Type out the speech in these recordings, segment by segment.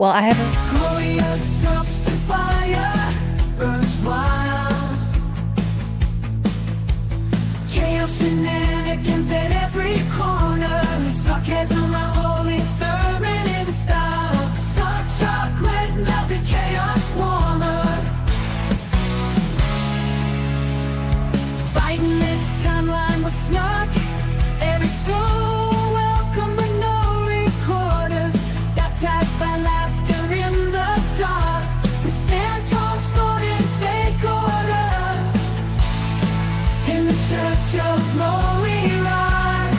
Well, I haven't. Glorious dumpster fire burns wild. Chaos shenanigans at every corner. Sarcasm, a holy sermon in style. Dark chocolate melted chaos warmer. Fighting this timeline with snark. Every soul welcome but no recorders. Baptized by laughter in the dark. We stand tall, scorning fake orders. In the church of Mo we rise.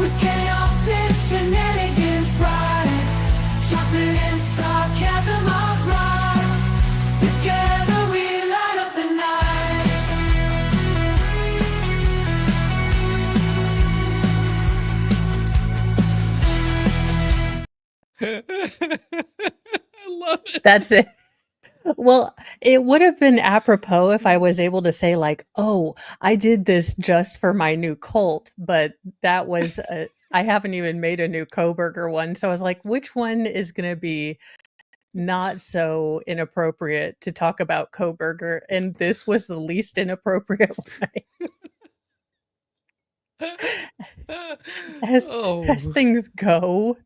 With chaos and shenanigans bright. Chocolate and sarcasm our rise. Together we light up the night. I love it. That's it. Well, it would have been apropos if I was able to say like, "Oh, I did this just for my new cult," but that was I haven't even made a new Kohberger one, so I was like, which one is going to be not so inappropriate to talk about Kohberger? And this was the least inappropriate one. As Oh, things go,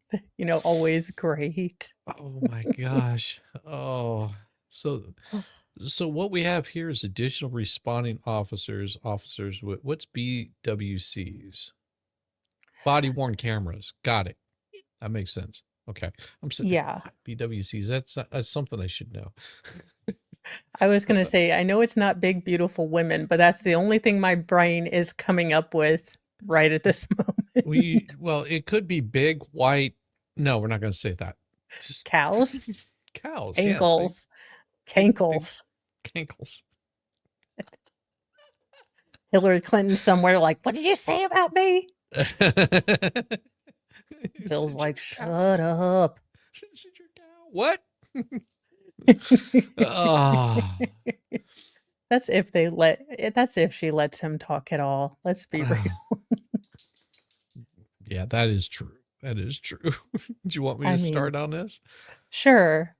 always great. oh my gosh. Oh, so what we have here is additional responding officers. What's BWCs? Body worn cameras. Got it. That makes sense. Okay. I'm saying Yeah. BWCs. That's something I should know. I was going to say, I know it's not big, beautiful women, but that's the only thing my brain is coming up with right at this moment. Well, it could be big, white. No, we're not going to say that. Just Cows, cows. ankles, cankles. Cankles. Hillary Clinton somewhere like, what did you say about me? Bill's like, shut up. What? Oh. That's if she lets him talk at all. Let's be real. Yeah, that is true. That is true. Do you want me to start on this? Sure.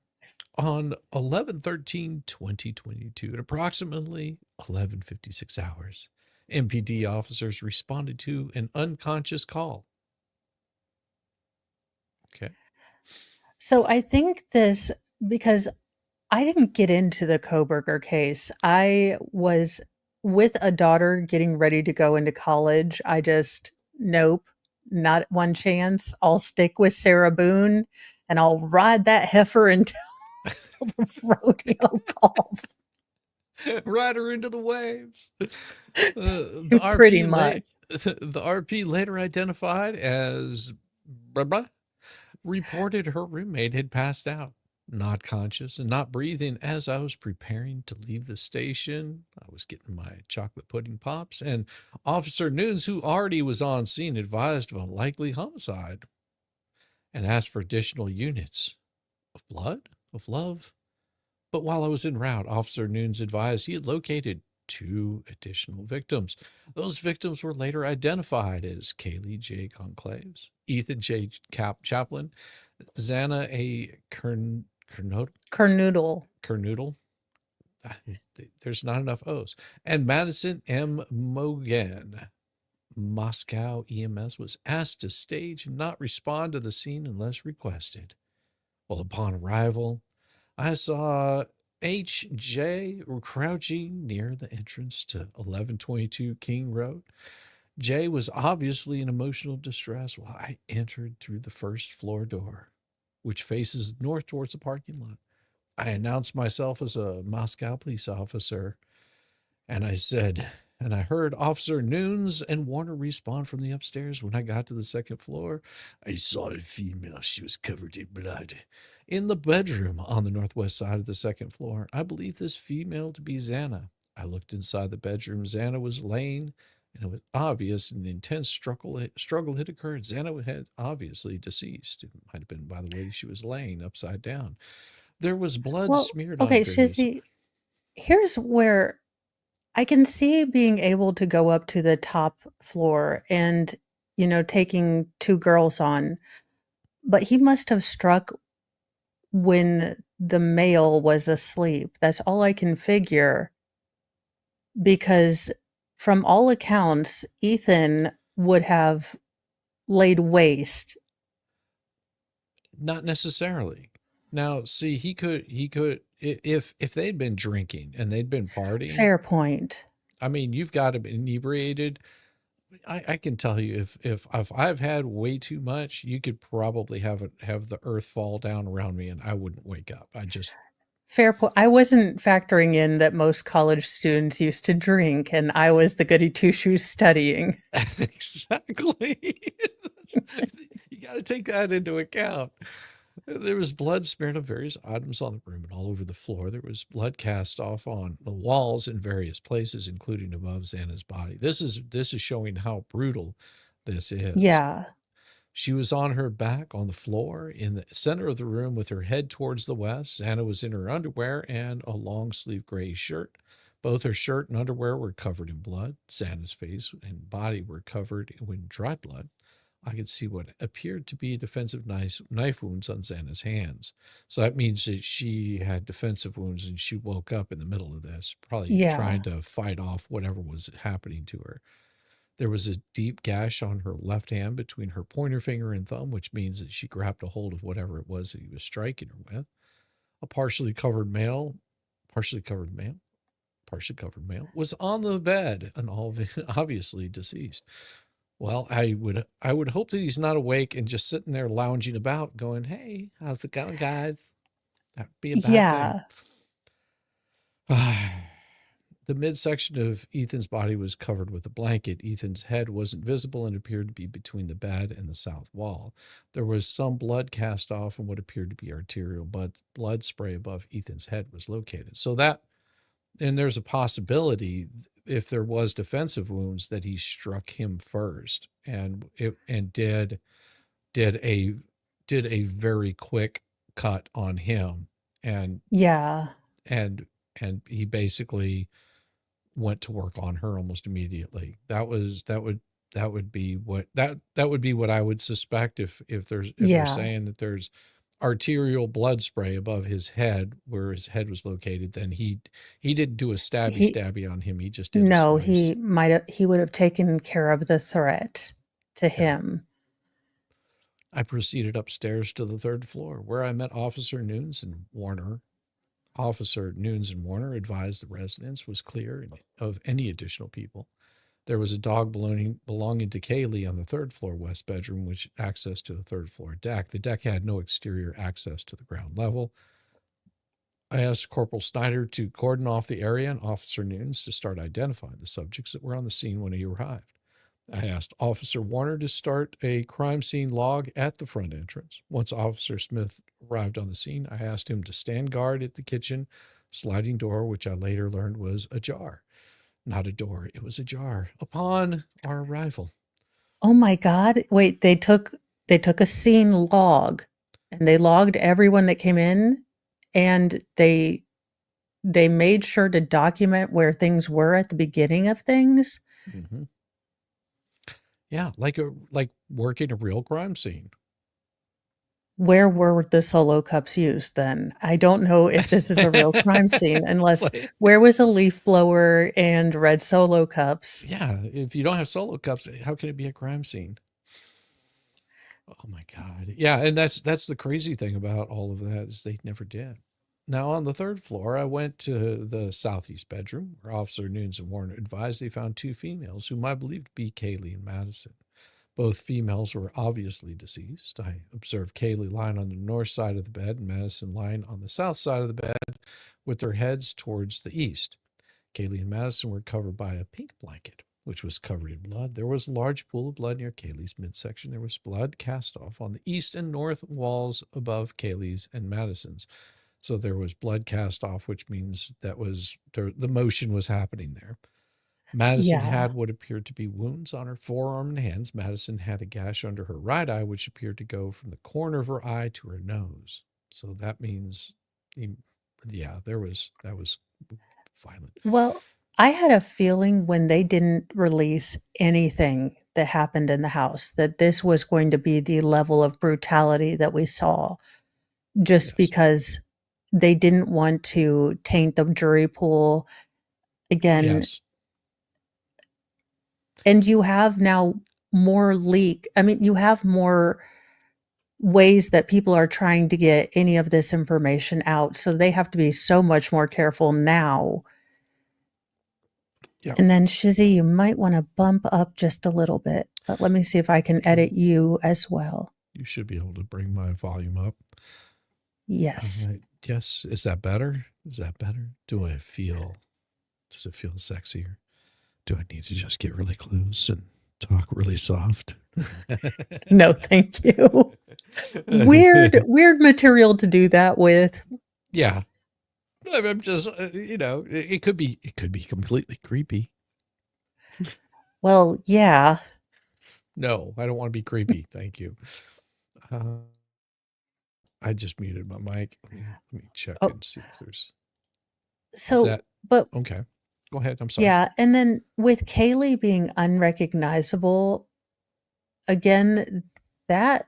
On 11/13/2022, at approximately 11:56 hours, MPD officers responded to an unconscious call. Okay. So I think this, because I didn't get into the Kohberger case. I was with a daughter getting ready to go into college. I just, nope, not one chance. I'll stick with Sarah Boone and I'll ride that heifer until the rodeo calls. Ride her into the waves. The Pretty much. The RP later identified as reported her roommate had passed out, not conscious and not breathing. As I was preparing to leave the station, I was getting my chocolate pudding pops, and Officer Nunes, who already was on scene, advised of a likely homicide and asked for additional units of blood, of love. But while I was en route, Officer Nunes advised he had located 2 additional victims. Those victims were later identified as Kaylee J. Conclaves, Ethan J. Chaplin, Xana A. Kernoodle. There's not enough O's. And Madison M. Mogan. Moscow EMS was asked to stage and not respond to the scene unless requested. Well, upon arrival, I saw H.J. crouching near the entrance to 1122 King Road. Jay was obviously in emotional distress while I entered through the first floor door, which faces north towards the parking lot. I announced myself as a Moscow police officer, and I heard Officer Nunes and Warner respond from the upstairs. When I got to the second floor, I saw a female. She was covered in blood in the bedroom on the northwest side of the second floor. I believe this female to be Xana. I looked inside the bedroom. Xana was laying, and it was obvious an intense struggle had occurred. Xana had obviously deceased. It might have been by the way she was laying upside down. There was blood smeared on her. Okay, Shizzy, here's where I can see being able to go up to the top floor and, taking 2 girls on, but he must have struck when the male was asleep. That's all I can figure because from all accounts, Ethan would have laid waste. Not necessarily. Now, see, if they'd been drinking and they'd been partying, Fair point. I mean, you've got to be inebriated. I can tell you if I've had way too much, you could probably have the earth fall down around me and I wouldn't wake up. I just Fair point. I wasn't factoring in that most college students used to drink, and I was the goody two shoes studying. exactly. You got to take that into account. There was blood smeared on various items on the room and all over the floor. There was blood cast off on the walls in various places, including above Xana's body. This is showing how brutal this is. Yeah. She was on her back on the floor in the center of the room with her head towards the west. Xana was in her underwear and a long sleeve gray shirt. Both her shirt and underwear were covered in blood. Xana's face and body were covered in dry blood. I could see what appeared to be defensive knife wounds on Xana's hands. So that means that she had defensive wounds and she woke up in the middle of this, probably Yeah. trying to fight off whatever was happening to her. There was a deep gash on her left hand between her pointer finger and thumb, which means that she grabbed a hold of whatever it was that he was striking her with. A partially covered male was on the bed and obviously deceased. Well, I would hope that he's not awake and just sitting there lounging about going, "Hey, how's it going, guys?" That'd be a bad thing. Yeah. The midsection of Ethan's body was covered with a blanket. Ethan's head wasn't visible and appeared to be between the bed and the south wall. There was some blood cast off and what appeared to be arterial blood spray above Ethan's head was located. And there's a possibility if there was defensive wounds that he struck him first and did a did a very quick cut on him and Yeah. and and he basically went to work on her almost immediately. That would be what I would suspect if they're Yeah. saying that there's arterial blood spray above his head where his head was located, then he didn't do a He stabby on him. He just did a no, slice. he would have taken care of the threat to Yeah. him. I proceeded upstairs to the third floor where I met Officer Nunes and Warner. Officer Nunes and Warner advised the residence was clear of any additional people. There was a dog belonging to Kaylee on the third floor west bedroom, which access to the third floor deck. The deck had no exterior access to the ground level. I asked Corporal Snyder to cordon off the area and Officer Nunes to start identifying the subjects that were on the scene when he arrived. I asked Officer Warner to start a crime scene log at the front entrance. Once Officer Smith arrived on the scene, I asked him to stand guard at the kitchen sliding door, which I later learned was ajar. Not a door, it was ajar. Upon our arrival, Oh my god. Wait, they took a scene log and they logged everyone that came in and they made sure to document where things were at the beginning of things. mm-hmm. Yeah, like working a real crime scene. Where were the solo cups used then? I don't know if this is a real crime scene unless Like, where was a leaf blower and red solo cups? yeah, if you don't have solo cups, how can it be a crime scene? Oh my God. Yeah, and that's the crazy thing about all of that is they never did. Now on the third floor, I went to the southeast bedroom where Officer Nunes and Warner advised they found two females whom I believed to be Kaylee and Madison. Both females were obviously deceased. I observed Kaylee lying on the north side of the bed and Madison lying on the south side of the bed with their heads towards the east. Kaylee and Madison were covered by a pink blanket, which was covered in blood. There was a large pool of blood near Kaylee's midsection. There was blood cast off on the east and north walls above Kaylee's and Madison's. So there was blood cast off, which means that was the motion was happening there. Madison Yeah. had what appeared to be wounds on her forearm and hands. Madison had a gash under her right eye, which appeared to go from the corner of her eye to her nose. So that means, yeah, that was violent. Well, I had a feeling when they didn't release anything that happened in the house that this was going to be the level of brutality that we saw just Yes. because they didn't want to taint the jury pool again. Yes. And you have now you have more ways that people are trying to get any of this information out, so they have to be so much more careful now. Yeah. And then Shizzy, you might wanna bump up just a little bit, but let me see if I can edit you as well. You should be able to bring my volume up. Yes. Yes. Is that better? Is that better? Does it feel sexier? Do I need to just get really close and talk really soft? No, thank you. Weird material to do that with. Yeah. I'm just, it could be completely creepy. Well, yeah. No, I don't want to be creepy. Thank you. I just muted my mic. Let me check Oh, and see if is so that but okay. Go ahead. I'm sorry. yeah, and then with Kaylee being unrecognizable, again, that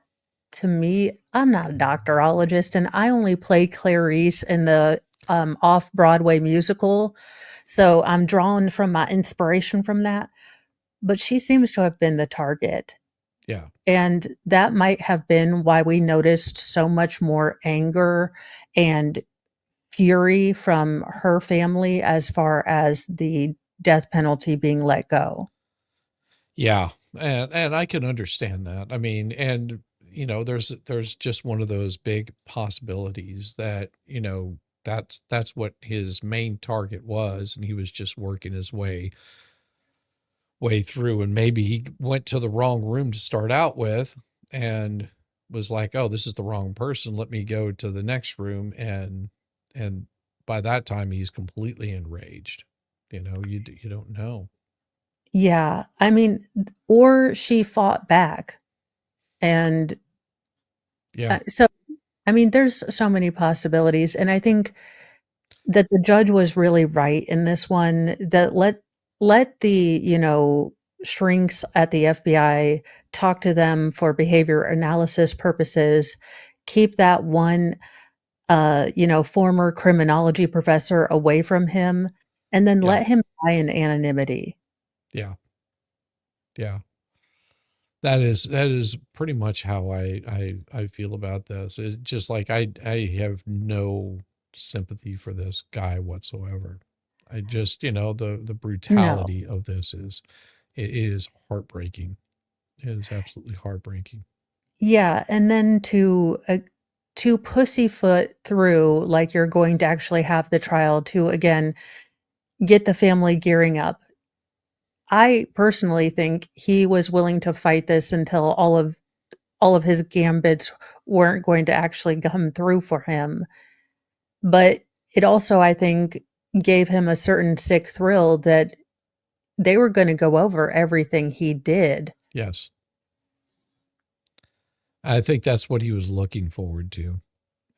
to me, I'm not a doctorologist, and I only play Clarice in the, off-Broadway musical, so I'm drawn from my inspiration from that, but she seems to have been the target, Yeah. and that might have been why we noticed so much more anger and fury from her family as far as the death penalty being let go. Yeah. And I can understand that. I mean, and there's just one of those big possibilities that, that's what his main target was, and he was just working his way through, and maybe he went to the wrong room to start out with and was like, oh, this is the wrong person, let me go to the next room, and by that time he's completely enraged. You don't know. Yeah, I mean, or she fought back, and, Yeah. so, I mean, there's so many possibilities, and I think that the judge was really right in this one, that let the, shrinks at the FBI talk to them for behavior analysis purposes, keep that one, former criminology professor away from him, and then Yeah. let him die in anonymity. Yeah. Yeah. That is pretty much how I feel about this. It's just like I have no sympathy for this guy whatsoever. I just, the No. brutality of this it is heartbreaking. It is absolutely heartbreaking. Yeah, and then to pussyfoot through, like you're going to actually have the trial to, again, get the family gearing up. I personally think he was willing to fight this until all of his gambits weren't going to actually come through for him, but it also, I think, gave him a certain sick thrill that they were gonna go over everything he did. Yes. I think that's what he was looking forward to.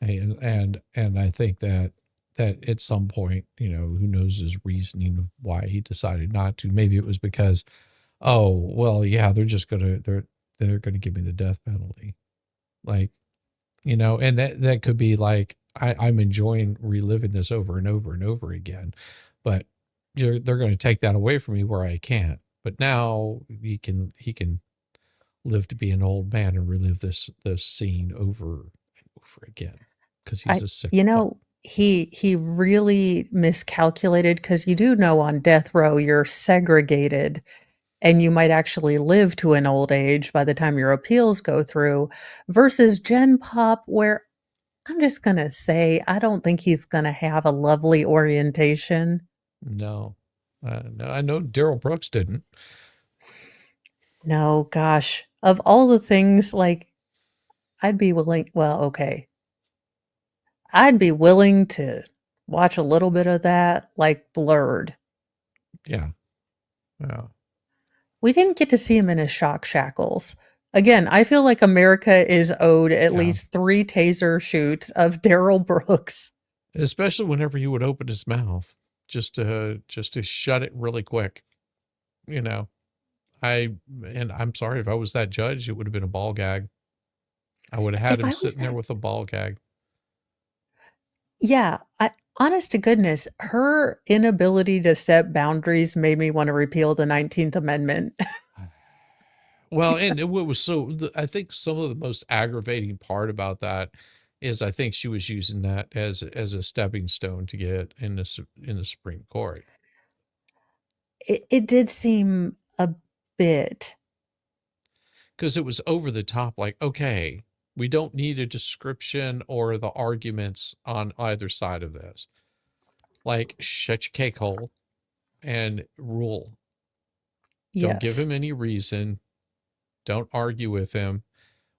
And I think that at some point, who knows his reasoning of why he decided not to. Maybe it was because, oh, well, yeah, they're gonna give me the death penalty. Like, and that could be like, I'm enjoying reliving this over and over and over again, but they're going to take that away from me where I can't. But now he can live to be an old man and relive this scene over and over again because he's I a sick you fuck. know, he really miscalculated because you do know on death row you're segregated, and you might actually live to an old age by the time your appeals go through, versus Gen Pop, where I'm just gonna say, I don't think he's gonna have a lovely orientation. No, no, I know Daryl Brooks didn't. No, gosh, of all the things, like, I'd be willing well, okay. I'd be willing to watch a little bit of that, like Blurred. Yeah, yeah, We didn't get to see him in his shock shackles. Again, I feel like America is owed at yeah. least 3 taser shoots of Daryl Brooks. Especially whenever he would open his mouth, just to shut it really quick. You know, and I'm sorry if I was that judge, it would have been a ball gag. I would have had If him I was sitting there that with a ball gag. Yeah, honest to goodness, her inability to set boundaries made me want to repeal the 19th Amendment. Well, and what was I think some of the most aggravating part about that is I think she was using that as a stepping stone to get in in the Supreme Court. It did seem a bit. Because it was over the top, like, okay, we don't need a description or the arguments on either side of this. Like, shut your cake hole and rule. Don't give Yes. him any reason. Don't argue with him.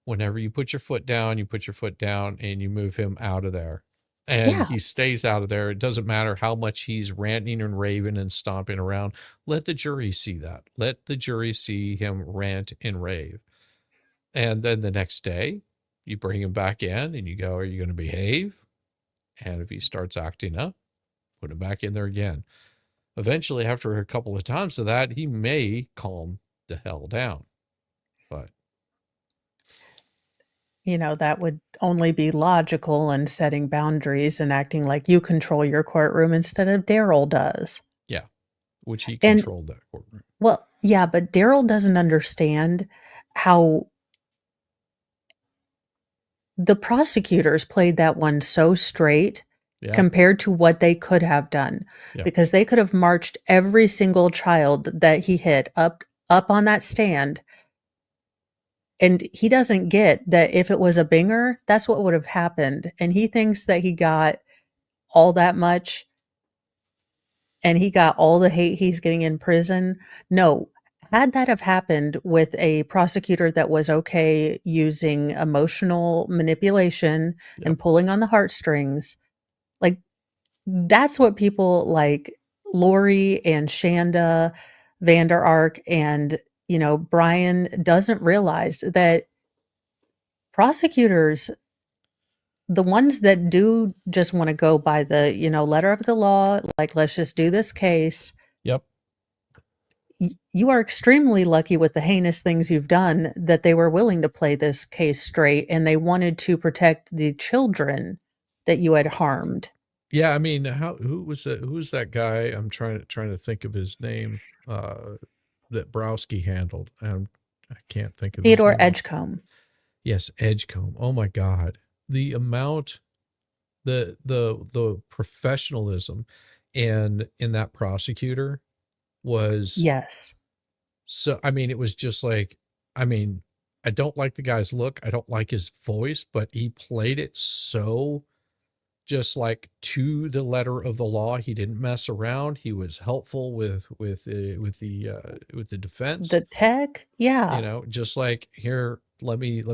Whenever you put your foot down, you put your foot down and you move him out of there. And Yeah. he stays out of there. It doesn't matter how much he's ranting and raving and stomping around. Let the jury see that. Let the jury see him rant and rave. And then the next day, you bring him back in and you go, are you going to behave? And if he starts acting up, put him back in there again. Eventually, after a couple of times of that, he may calm the hell down. But That would only be logical and setting boundaries and acting like you control your courtroom instead of Daryl does. yeah, which he And controlled that courtroom. well, yeah, but Daryl doesn't understand how the prosecutors played that one so straight Yeah. compared to what they could have done, Yeah. because they could have marched every single child that he hit up on that stand, and he doesn't get that if it was a binger, that's what would have happened, and he thinks that he got all that much and he got all the hate he's getting in prison. No, had that have happened with a prosecutor that was okay using emotional manipulation Yep. and pulling on the heartstrings, like, that's what people like Lori and Shanda Vander Ark and, Brian doesn't realize that prosecutors, the ones that do just want to go by the, letter of the law, like, let's just do this case. Yep. You are extremely lucky with the heinous things you've done that they were willing to play this case straight and they wanted to protect the children that you had harmed. Yeah, I mean, who was that guy? I'm trying to think of his name, that Browski handled. I can't think of his Theodore name. Edgecombe. Yes, Edgecombe. Oh my God. The amount, the professionalism in that prosecutor was Yes. so, I mean, it was just like, I mean, I don't like the guy's look. I don't like his voice, but he played it so just like to the letter of the law. He didn't mess around. He was helpful with the defense. The tech? Yeah. Just like, here, let me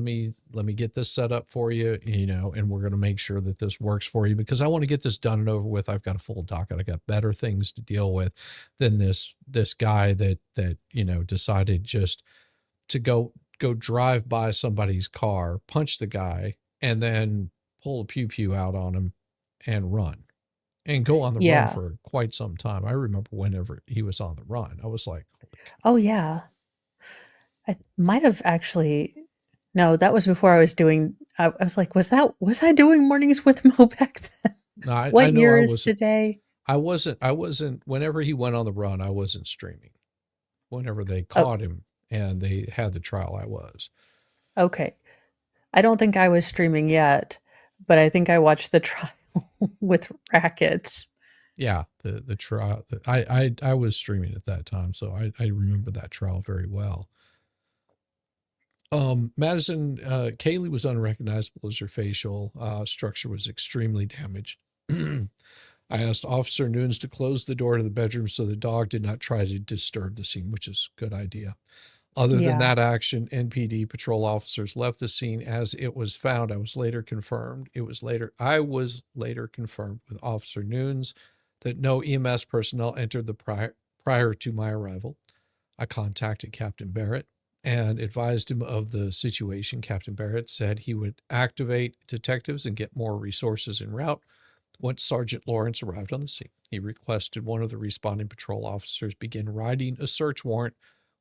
get this set up for you, and we're going to make sure that this works for you because I want to get this done and over with. I've got a full docket. I got better things to deal with than this guy that decided just to go drive by somebody's car, punch the guy, and then pull a pew pew out on him and run and go on the run Yeah. for quite some time. I remember whenever he was on the run, I was like, Oh, yeah. I might have actually no, that was before I was like, was I doing mornings with Mo back then? no, I What know year I is wasn't. today? I wasn't, whenever he went on the run, I wasn't streaming. Whenever they Oh, caught him and they had the trial, I was. okay. I don't think I was streaming yet, but I think I watched the trial with Rackets. Yeah, the trial. I was streaming at that time, so I remember that trial very well. Madison, Kaylee was unrecognizable as her facial structure was extremely damaged. I asked Officer Nunes to close the door to the bedroom so the dog did not try to disturb the scene, which is a good idea. Other than Yeah. that action, NPD patrol officers left the scene as it was found. I was later confirmed with Officer Nunes that no EMS personnel entered the prior to my arrival. I contacted Captain Barrett and advised him of the situation. Captain Barrett said he would activate detectives and get more resources en route. Once Sergeant Lawrence arrived on the scene, he requested one of the responding patrol officers begin writing a search warrant,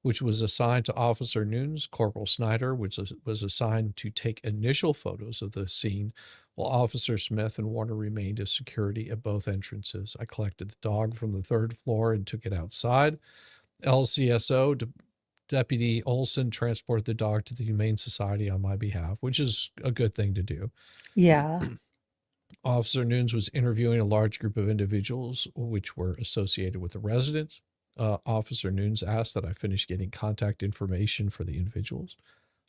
which was assigned to Officer Nunes. Corporal Snyder, which was assigned to take initial photos of the scene, while Officer Smith and Warner remained as security at both entrances. I collected the dog from the third floor and took it outside. LCSO, Deputy Olson, transported the dog to the Humane Society on my behalf, which is a good thing to do. Yeah. Officer Nunes was interviewing a large group of individuals which were associated with the residents. Officer Nunes asked that I finish getting contact information for the individuals.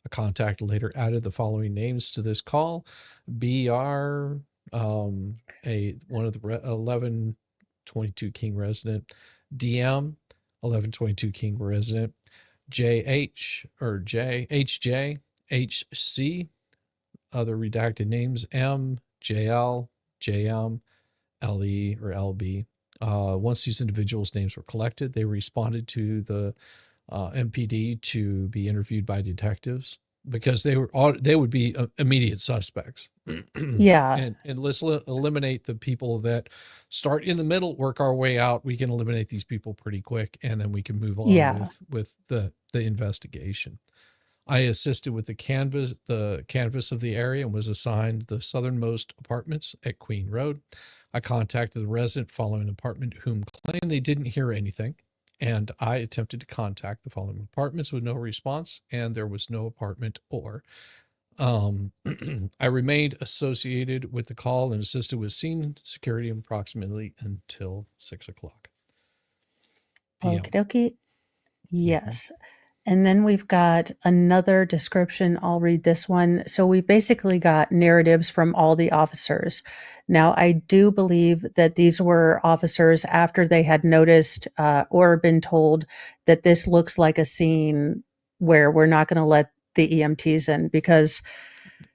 A contact later added the following names to this call: BR, one of the 1122 King resident; DM, 1122 King resident; JH or HJ, HC, other redacted names: M, JL, JM, LE or LB. Once these individuals' names were collected, they responded to the MPD to be interviewed by detectives, because they would be immediate suspects. Yeah. And let's eliminate the people that start in the middle, work our way out. We can eliminate these people pretty quick, and then we can move on Yeah. with the investigation. I assisted with the canvas of the area and was assigned the southernmost apartments at Queen Road. I contacted the resident following an apartment whom claimed they didn't hear anything, and I attempted to contact the following apartments with no response, and there was no apartment or. I remained associated with the call and assisted with scene security approximately until 6:00 p.m. Okie dokie. Yes. And then we've got another description. I'll read this one. So we've basically got narratives from all the officers. Now, I do believe that these were officers after they had noticed or been told that this looks like a scene where we're not going to let the EMTs in, because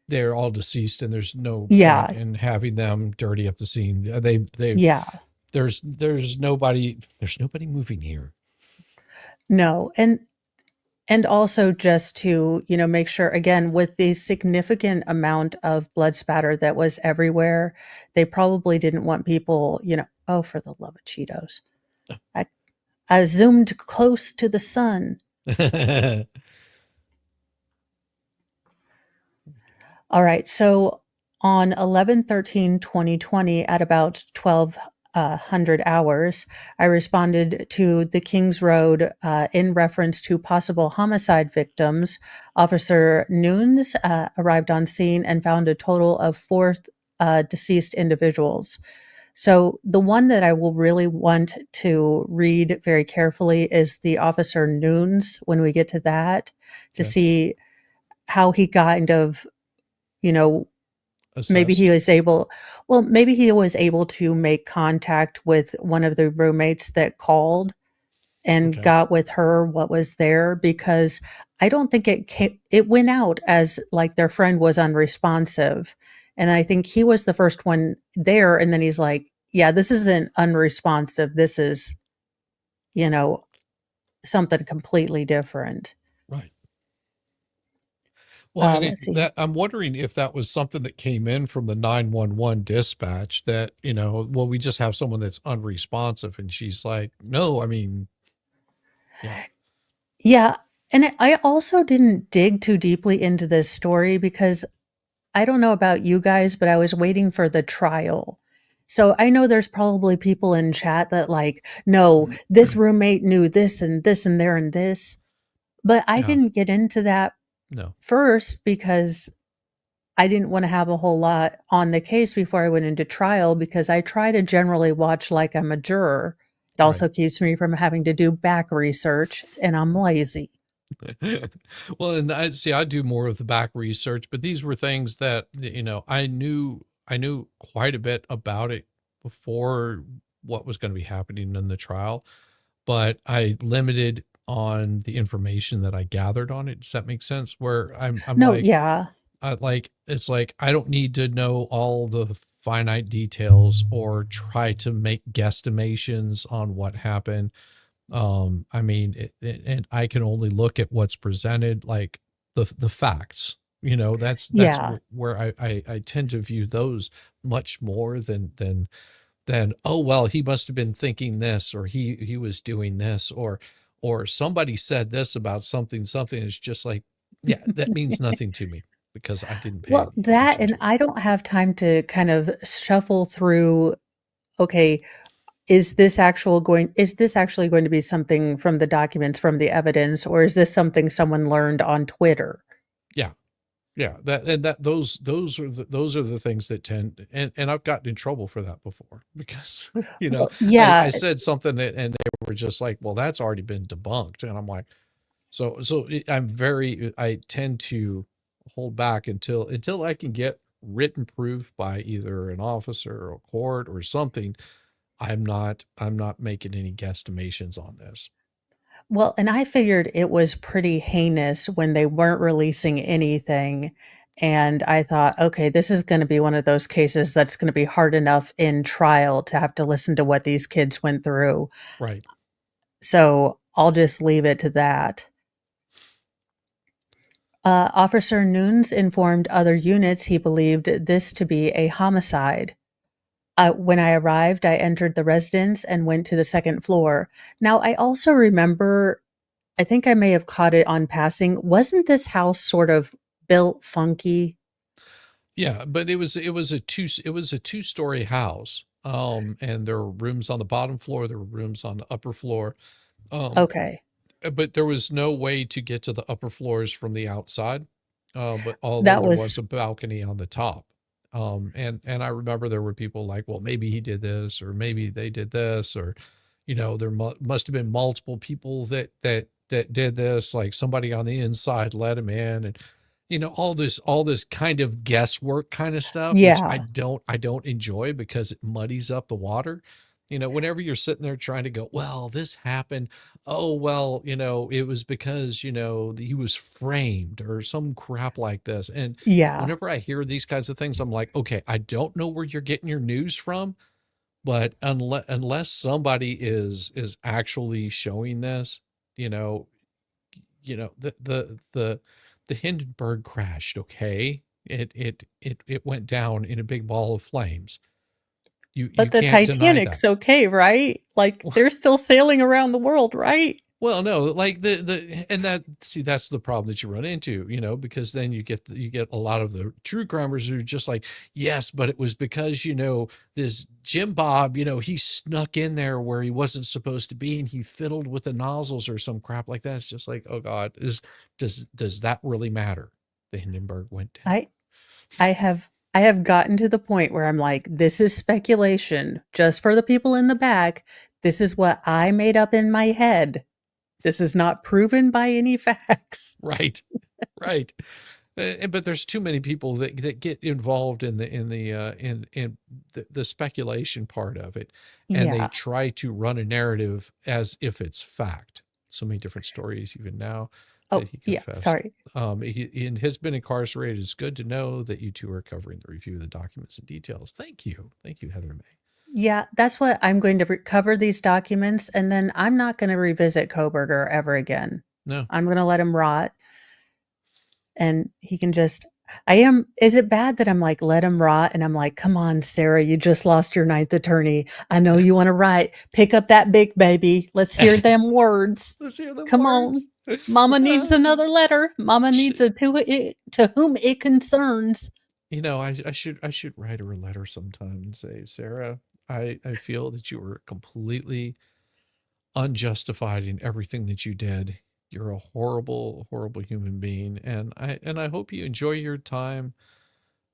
They're all deceased, and there's no Yeah. point in having them dirty up the scene. Yeah. There's nobody moving here. No. And also just to, make sure, again, with the significant amount of blood spatter that was everywhere, they probably didn't want people, oh, for the love of Cheetos. I zoomed close to the sun. All right. So on 11/13/2020 at about 1200 hours, I responded to the Kings Road in reference to possible homicide victims. Officer Nunes arrived on scene and found a total of 4 deceased individuals. So the one that I will really want to read very carefully is the Officer Nunes when we get to that, to Okay. see how he kind of, maybe Assess. he was able to make contact with one of the roommates that called and Okay. got with her what was there, because I don't think it went out as like their friend was unresponsive. And I think he was the first one there. And then he's like, yeah, this isn't unresponsive. This is, something completely different. Right. Well, Let's see. that I'm wondering if that was something that came in from the 911 dispatch, that, well, we just have someone that's unresponsive, and she's like, no, I mean, yeah. Yeah. And I also didn't dig too deeply into this story because I don't know about you guys, but I was waiting for the trial. So I know there's probably people in chat that like, no, this roommate knew this and this and there and this. But I Yeah. didn't get into that No. first because I didn't want to have a whole lot on the case before I went into trial, because I try to generally watch like I'm a juror. It also keeps me from having to do back research, and I'm lazy. Well, and I do more of the back research, but these were things that, I knew quite a bit about it before what was going to be happening in the trial, but I limited on the information that I gathered on it. Does that make sense? Where I'm No, like, yeah. it's like, I don't need to know all the finite details or try to make guesstimations on what happened. I mean, and I can only look at what's presented, like the facts, that's Yeah. where I tend to view those much more than, oh, well, he must have been thinking this, or he was doing this, or somebody said this about something. It's just like, yeah, that means nothing to me. because I didn't pay Well, any that attention and to it. I don't have time to kind of shuffle through, okay, is this actually going to be something from the documents, from the evidence, or is this something someone learned on Twitter? Yeah. Yeah, those are the things that tend, and I've gotten in trouble for that before because Well, I yeah, said something that, and they were just like, well, that's already been debunked, and I'm like, I tend to hold back until I can get written proof by either an officer or a court or something. I'm not making any guesstimations on this. well, and I figured it was pretty heinous when they weren't releasing anything, and I thought, "Okay, this is gonna be one of those cases that's gonna be hard enough in trial to have to listen to what these kids went through, Right. so I'll just leave it to that." Officer Nunes informed other units he believed this to be a homicide. When I arrived, I entered the residence and went to the second floor. Now, I also remember, I think I may have caught it on passing. Wasn't this house sort of built funky? Yeah, but it was a two-story house. And there were rooms on the bottom floor, there were rooms on the upper floor. Um, Okay. but there was no way to get to the upper floors from the outside. But although That there was was a balcony on the top. And I remember there were people like, well, maybe he did this, or maybe they did this, or there must have been multiple people that did this, like somebody on the inside let him in, and all this kind of guesswork kind of stuff, which I yeah. don't I don't enjoy because it muddies up the water. Whenever you're sitting there trying to go, well, this happened. Oh, well, it was because, he was framed or some crap like this. And Yeah. whenever I hear these kinds of things, I'm like, okay, I don't know where you're getting your news from, but unless somebody is actually showing this, you know, the Hindenburg crashed, okay? It went down in a big ball of flames. You But the can't deny Titanic's that. okay, right? Like, they're still sailing around the world, right? Well, no, like and that's the problem that you run into, because then you get a lot of the true crimers who are just like, yes, but it was because, this Jim Bob, he snuck in there where he wasn't supposed to be and he fiddled with the nozzles or some crap like that. It's just like, oh God, does that really matter? The Hindenburg went down. I I have gotten to the point where I'm like, "This is speculation just for the people in the back. This is what I made up in my head. This is not proven by any facts." Right. Right. But there's too many people that get involved in the speculation part of it, and they Yeah. try to run a narrative as if it's fact. So many different stories even now that Oh, he yeah, confessed. sorry. He has been incarcerated. It's good to know that you two are covering the review of the documents and details. Thank you, Heather May. Yeah, that's what I'm going to cover these documents, and then I'm not gonna revisit Kohberger ever again. No, I'm gonna let him rot, and he can just is it bad that I'm like, "Let him rot," and I'm like, "Come on, Sarah, you just lost your ninth attorney. I know you wanna write. Pick up that big baby. Let's hear them words. let's hear the Come words. on. Mama needs another letter. Mama Sh- needs a to whom it concerns." I should write her a letter sometime and say, Sarah, I feel that you were completely unjustified in everything that you did. You're a horrible, horrible human being, and I hope you enjoy your time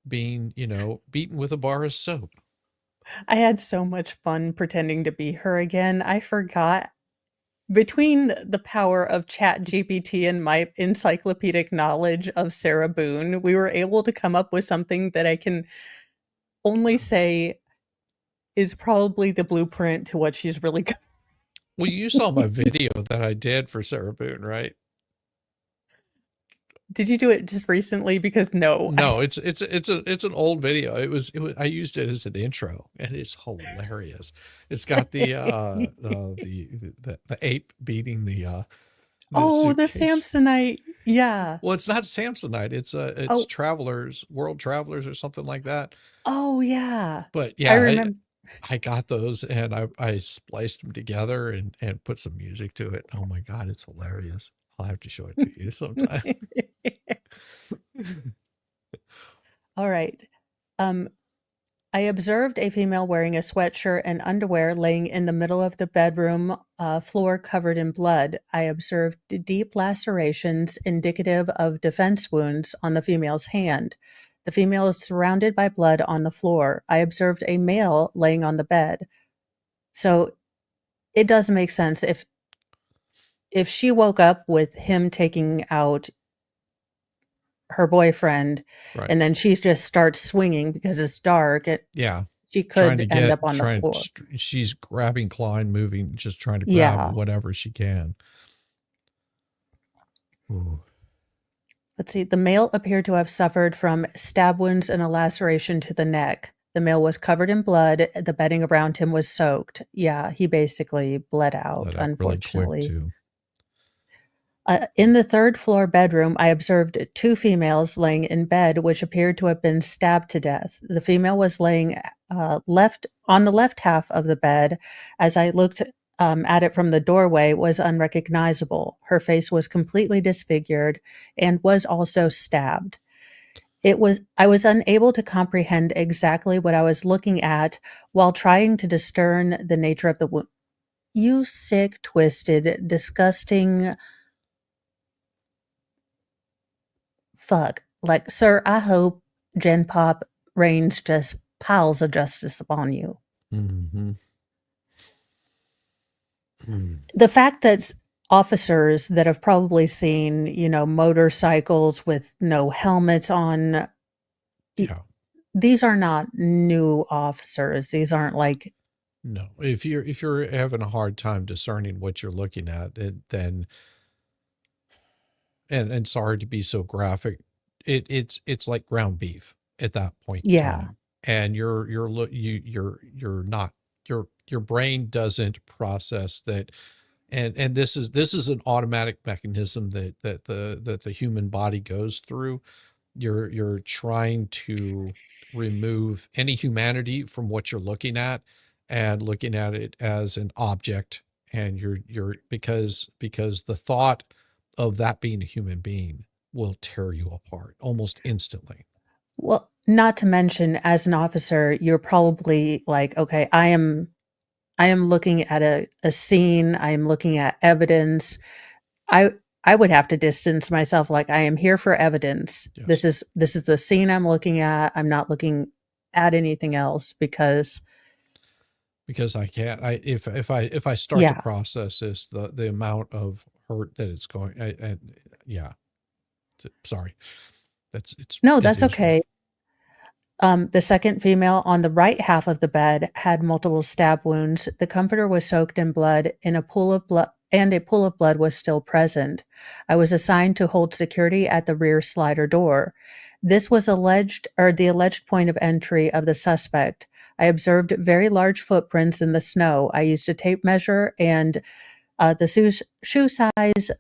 being, beaten with a bar of soap. I had so much fun pretending to be her again. I forgot between the power of ChatGPT and my encyclopedic knowledge of Sarah Boone, we were able to come up with something that I can only say is probably the blueprint to what she's really good. Well, you saw my video that I did for Sarah Boone, right? Did you do it just recently? Because no, No, it's an old video. It was I used it as an intro, and it's hilarious. It's got the ape beating the Oh, the suitcase. Samsonite. Yeah. Well, it's not Samsonite. It's Oh, Travelers, World Travelers, or something like that. oh, yeah. But I yeah, remember. I got those, and I spliced them together and put some music to it. Oh my God, it's hilarious. I'll have to show it to you sometime. All right. Um, I observed a female wearing a sweatshirt and underwear laying in the middle of the bedroom floor covered in blood. I observed deep lacerations indicative of defense wounds on the female's hand. The female is surrounded by blood on the floor. I observed a male laying on the bed. So it does make sense if she woke up with him taking out her boyfriend Right. and then she just starts swinging because it's dark, Yeah. she Trying to could end get, up on the floor. she's grabbing Klein, moving, just trying to grab Yeah. whatever she can. Ooh. Let's see. The male appeared to have suffered from stab wounds and a laceration to the neck. The male was covered in blood. The bedding around him was soaked. Yeah, he basically bled out, Let out really quick unfortunately. too. In the third floor bedroom, I observed two females laying in bed, which appeared to have been stabbed to death. The female was laying left on the left half of the bed. As I looked at it from the doorway, was unrecognizable. Her face was completely disfigured and was also stabbed. I was unable to comprehend exactly what I was looking at while trying to discern the nature of the wound. You sick, twisted, disgusting fuck. Like, sir, I hope Gen Pop rains just piles of justice upon you. Mm-hmm. The fact that officers that have probably seen, motorcycles with no helmets on, Yeah. these are not new officers. These aren't like, No. If you're having a hard time discerning what you're looking at, then and sorry to be so graphic, it's like ground beef at that point in yeah, time. And you're not, your brain doesn't process that. And this is an automatic mechanism that the human body goes through. You're trying to remove any humanity from what you're looking at and looking at it as an object. And you're because the thought of that being a human being will tear you apart almost instantly. well, not to mention, as an officer, you're probably like, okay, I am looking at a scene, I am looking at evidence. I I would have to distance myself, like, I am here for evidence. Yes. This is the scene I'm looking at. I'm not looking at anything else because I can't, if I start to yeah. process this, the amount of hurt that it's going, yeah, sorry, No, it that's is rough. okay. The second female on the right half of the bed had multiple stab wounds. The comforter was soaked in blood, in a pool of blood, and a pool of blood was still present. I was assigned to hold security at the rear slider door. This was the alleged point of entry of the suspect. I observed very large footprints in the snow. I used a tape measure, and the shoe size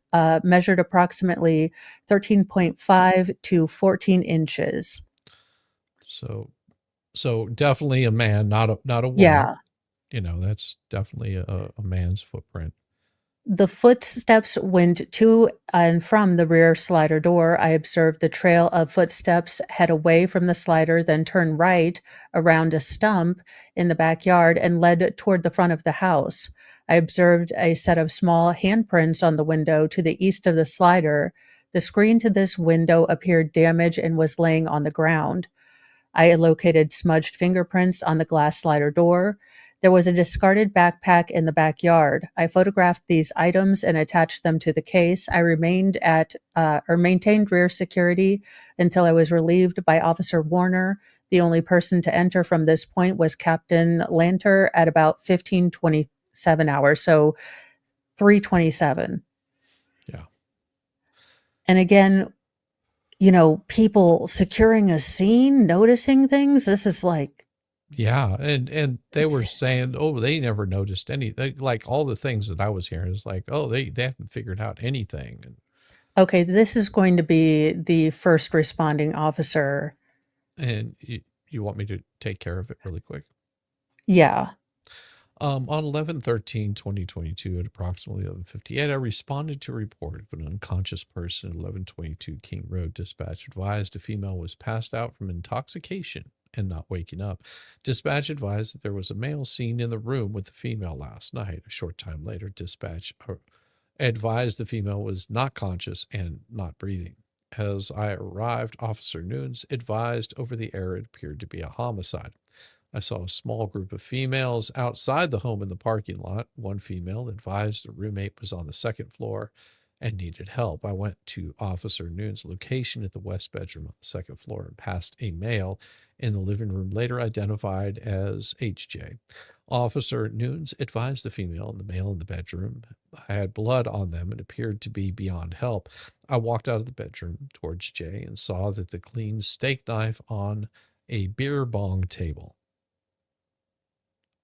measured approximately 13.5 to 14 inches. So definitely a man, not a woman. Yeah. That's definitely a man's footprint. The footsteps went to and from the rear slider door. I observed the trail of footsteps head away from the slider, then turn right around a stump in the backyard and led toward the front of the house. I observed a set of small handprints on the window to the east of the slider. The screen to this window appeared damaged and was laying on the ground. I located smudged fingerprints on the glass slider door. There was a discarded backpack in the backyard. I photographed these items and attached them to the case. I maintained rear security until I was relieved by Officer Warner. The only person to enter from this point was Captain Lanter at about 15:27 hours, so 3:27. Yeah. And again, people securing a scene, noticing things. This is like, Yeah, and they were it's saying, oh, they never noticed like all the things that I was hearing is like, oh, they haven't figured out anything. okay, this is going to be the first responding officer. And you want me to take care of it really quick? Yeah. On 11/13/2022 at approximately 11:58, I responded to a report of an unconscious person at 1122 King Road. Dispatch advised a female was passed out from intoxication and not waking up. Dispatch advised that there was a male seen in the room with the female last night. A short time later, dispatch advised the female was not conscious and not breathing. As I arrived, Officer Nunes advised over the air it appeared to be a homicide. I saw a small group of females outside the home in the parking lot. One female advised the roommate was on the second floor and needed help. I went to Officer Noon's location at the west bedroom on the second floor and passed a male in the living room, later identified as HJ. Officer Noons advised the female and the male in the bedroom had blood on them and appeared to be beyond help. I walked out of the bedroom towards Jay and saw that the clean steak knife on a beer bong table.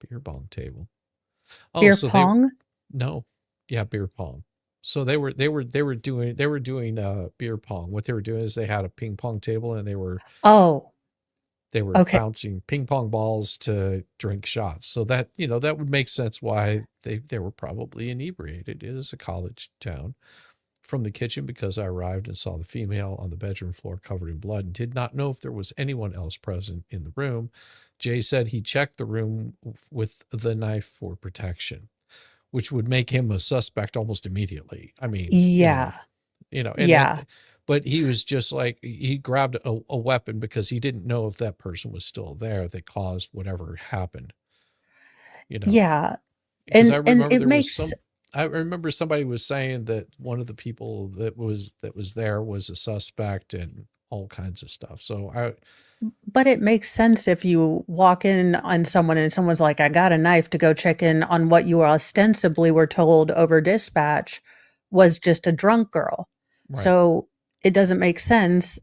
Beer bong table. Oh, Beer so pong? no, yeah, beer pong. So they were doing beer pong. What they were doing is they had a ping pong table and they were Oh, okay. bouncing ping pong balls to drink shots. So that, that would make sense why they were probably inebriated. It is a college town. From the kitchen, because I arrived and saw the female on the bedroom floor covered in blood and did not know if there was anyone else present in the room. Jay said he checked the room with the knife for protection, which would make him a suspect almost immediately. I mean, Yeah. Yeah. but he was just like, he grabbed a weapon because he didn't know if that person was still there that caused whatever happened, Yeah. because And it makes I remember somebody was saying that one of the people that was there was a suspect and all kinds of stuff. So but it makes sense if you walk in on someone and someone's like, "I got a knife," to go check in on what you ostensibly were told over dispatch was just a drunk girl. right. So it doesn't make sense.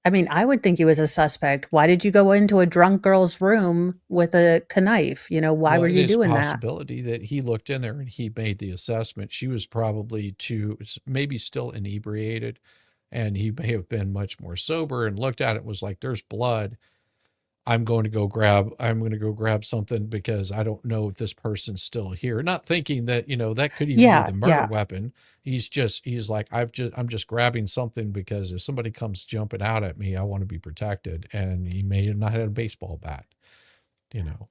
I mean, I would think you was a suspect. Why did you go into a drunk girl's room with a knife? Why Well, were it you is doing that? possibility that he looked in there and he made the assessment. She was probably maybe still inebriated, and he may have been much more sober and looked at it and was like, "There's blood. I'm going to go grab something because I don't know if this person's still here." Not thinking that, that could even be Yeah, the murder yeah. weapon. He's like, I'm just grabbing something because if somebody comes jumping out at me, I want to be protected. And he may have not had a baseball bat, you know.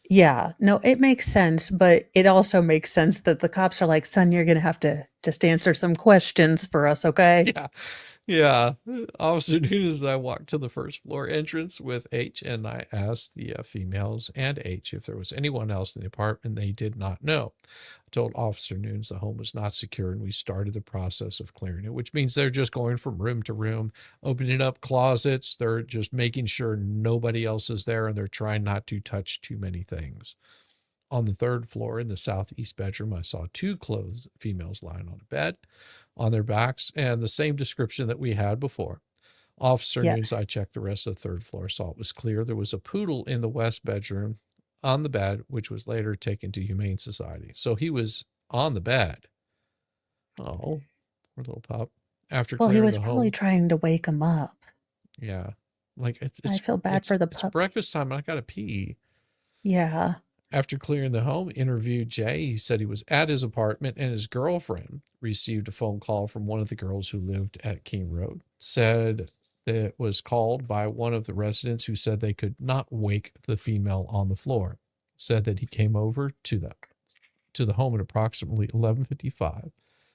Yeah, no, it makes sense, but it also makes sense that the cops are like, "Son, you're gonna have to just answer some questions for us, okay?" Yeah. Yeah. Officer Nunes and I walked to the first floor entrance with H, and I asked the females and H if there was anyone else in the apartment. They did not know. I told Officer Nunes the home was not secure, and we started the process of clearing it, which means they're just going from room to room, opening up closets. They're just making sure nobody else is there, and they're trying not to touch too many things. On the third floor in the southeast bedroom, I saw two clothed females lying on a bed on their backs, and the same description that we had before. Officer News, Yes. I checked the rest of the third floor, saw it was clear. There was a poodle in the west bedroom on the bed, which was later taken to Humane Society. So he was on the bed. Oh, poor little pup. After Well, he clearing was the probably home, trying to wake him up. yeah, like I feel bad for the it's pup. breakfast time. And I gotta pee. Yeah. After clearing the home, interviewed Jay. He said he was at his apartment and his girlfriend received a phone call from one of the girls who lived at King Road. Said that it was called by one of the residents who said they could not wake the female on the floor. Said that he came over to the home at approximately 11:55.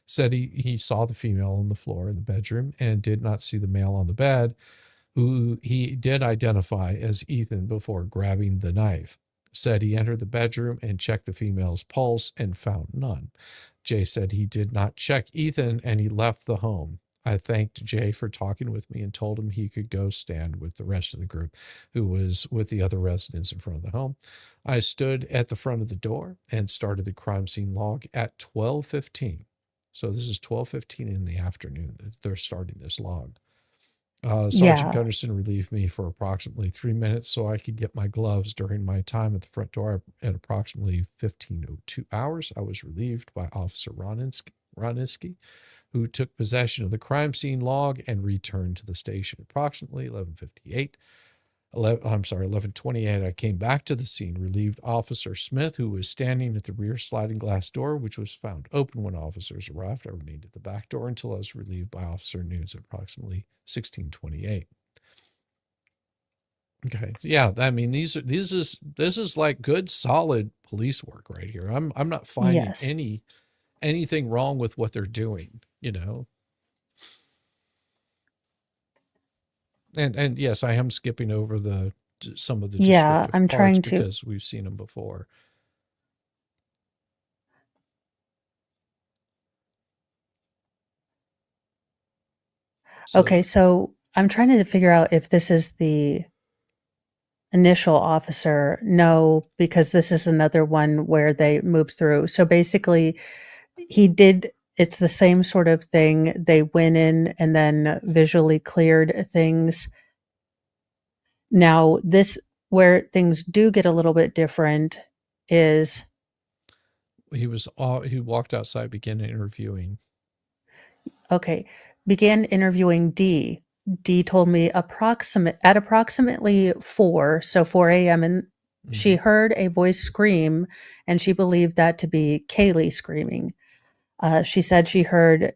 Said he saw the female on the floor in the bedroom and did not see the male on the bed, who he did identify as Ethan before grabbing the knife. Said he entered the bedroom and checked the female's pulse and found none. Jay said he did not check Ethan and he left the home. I thanked Jay for talking with me and told him he could go stand with the rest of the group who was with the other residents in front of the home. I stood at the front of the door and started the crime scene log at 12:15. So this is 12:15 in the afternoon that they're starting this log. Sergeant Yeah. Gunderson relieved me for approximately 3 minutes so I could get my gloves during my time at the front door. At approximately 15:02 hours, I was relieved by Officer Roniski, who took possession of the crime scene log and returned to the station. Approximately 11:58, I'm sorry, 11:28. I came back to the scene, relieved Officer Smith, who was standing at the rear sliding glass door, which was found open when officers arrived. I remained at the back door until I was relieved by Officer News at approximately 16:28. Okay. Yeah, I mean this is like good solid police work right here. I'm not finding Yes. anything wrong with what they're doing, you know. And yes, I am skipping over some of the Yeah, descriptive I'm parts trying to. because we've seen them before. So Okay, so I'm trying to figure out if this is the initial officer. No, because this is another one where they moved through. So basically, he did it's the same sort of thing. They went in and then visually cleared things. Now, this where things do get a little bit different is he walked outside, began interviewing. okay, began interviewing D. D told me approximately 4, so 4 a.m. and she Mhm. heard a voice scream and she believed that to be Kaylee screaming. She said she heard,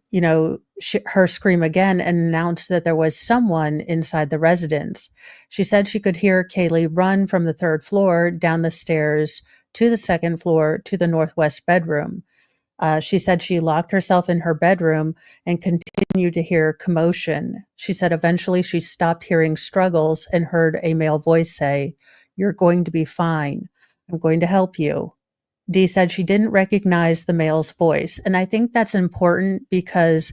her scream again and announced that there was someone inside the residence. She said she could hear Kaylee run from the third floor down the stairs to the second floor to the northwest bedroom. She said she locked herself in her bedroom and continued to hear commotion. She said eventually she stopped hearing struggles and heard a male voice say, "You're going to be fine. I'm going to help you." Dee said she didn't recognize the male's voice. And I think that's important because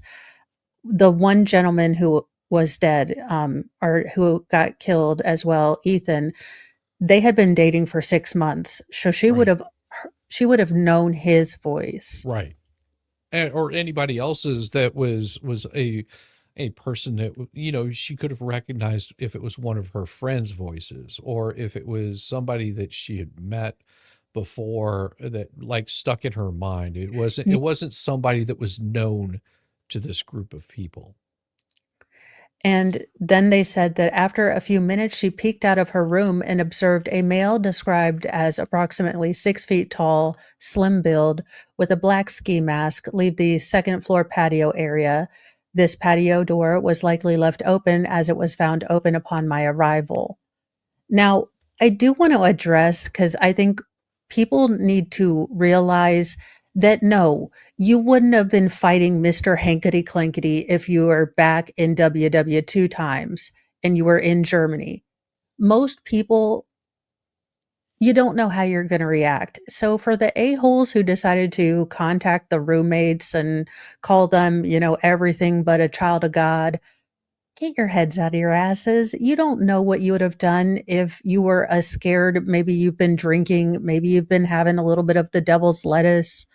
the one gentleman who was dead, or who got killed as well, Ethan, they had been dating for 6 months. So Right. she would have known his voice. Right. Or anybody else's that was a person that she could have recognized if it was one of her friends' voices, or if it was somebody that she had met before that like stuck in her mind. It wasn't somebody that was known to this group of people. And then they said that after a few minutes, she peeked out of her room and observed a male described as approximately 6 feet tall, slim build, with a black ski mask leave the second floor patio area. This patio door was likely left open as it was found open upon my arrival. Now, I do want to address because I think people need to realize that no, you wouldn't have been fighting Mr. Hankety Clankety if you were back in WW2 times and you were in Germany. Most people, you don't know how you're going to react. So, for the a-holes who decided to contact the roommates and call them, everything but a child of God, get your heads out of your asses. You don't know what you would have done if you were a scared, maybe you've been drinking, maybe you've been having a little bit of the devil's lettuce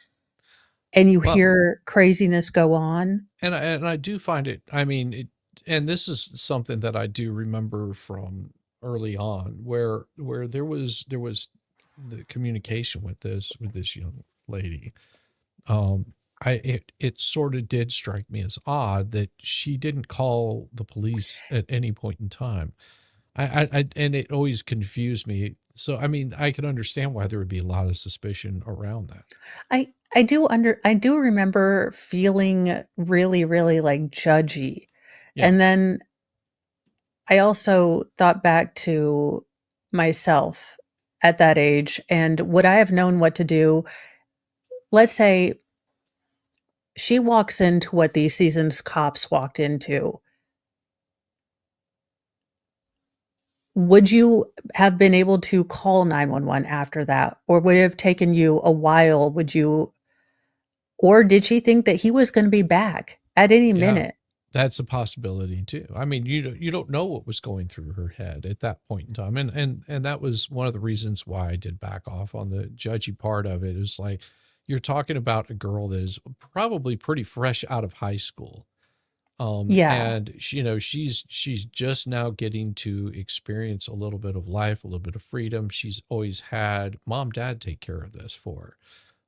and you Well, hear craziness go on. and I do find it, I mean, and this is something that I do remember from early on, where there was the communication with this young lady. It sort of did strike me as odd that she didn't call the police at any point in time. And it always confused me. So I mean, I can understand why there would be a lot of suspicion around that. I do remember feeling really, really like judgy. Yeah. And then I also thought back to myself at that age and would I have known what to do? Let's say she walks into what these season's cops walked into. Would you have been able to call 911 after that? Or would it have taken you a while? Or did she think that he was gonna be back at any Yeah. minute? That's a possibility too. I mean, you don't know what was going through her head at that point in time. And that was one of the reasons why I did back off on the judgy part of it. Is like you're talking about a girl that is probably pretty fresh out of high school. Yeah. And she's just now getting to experience a little bit of life, a little bit of freedom. She's always had mom, dad take care of this for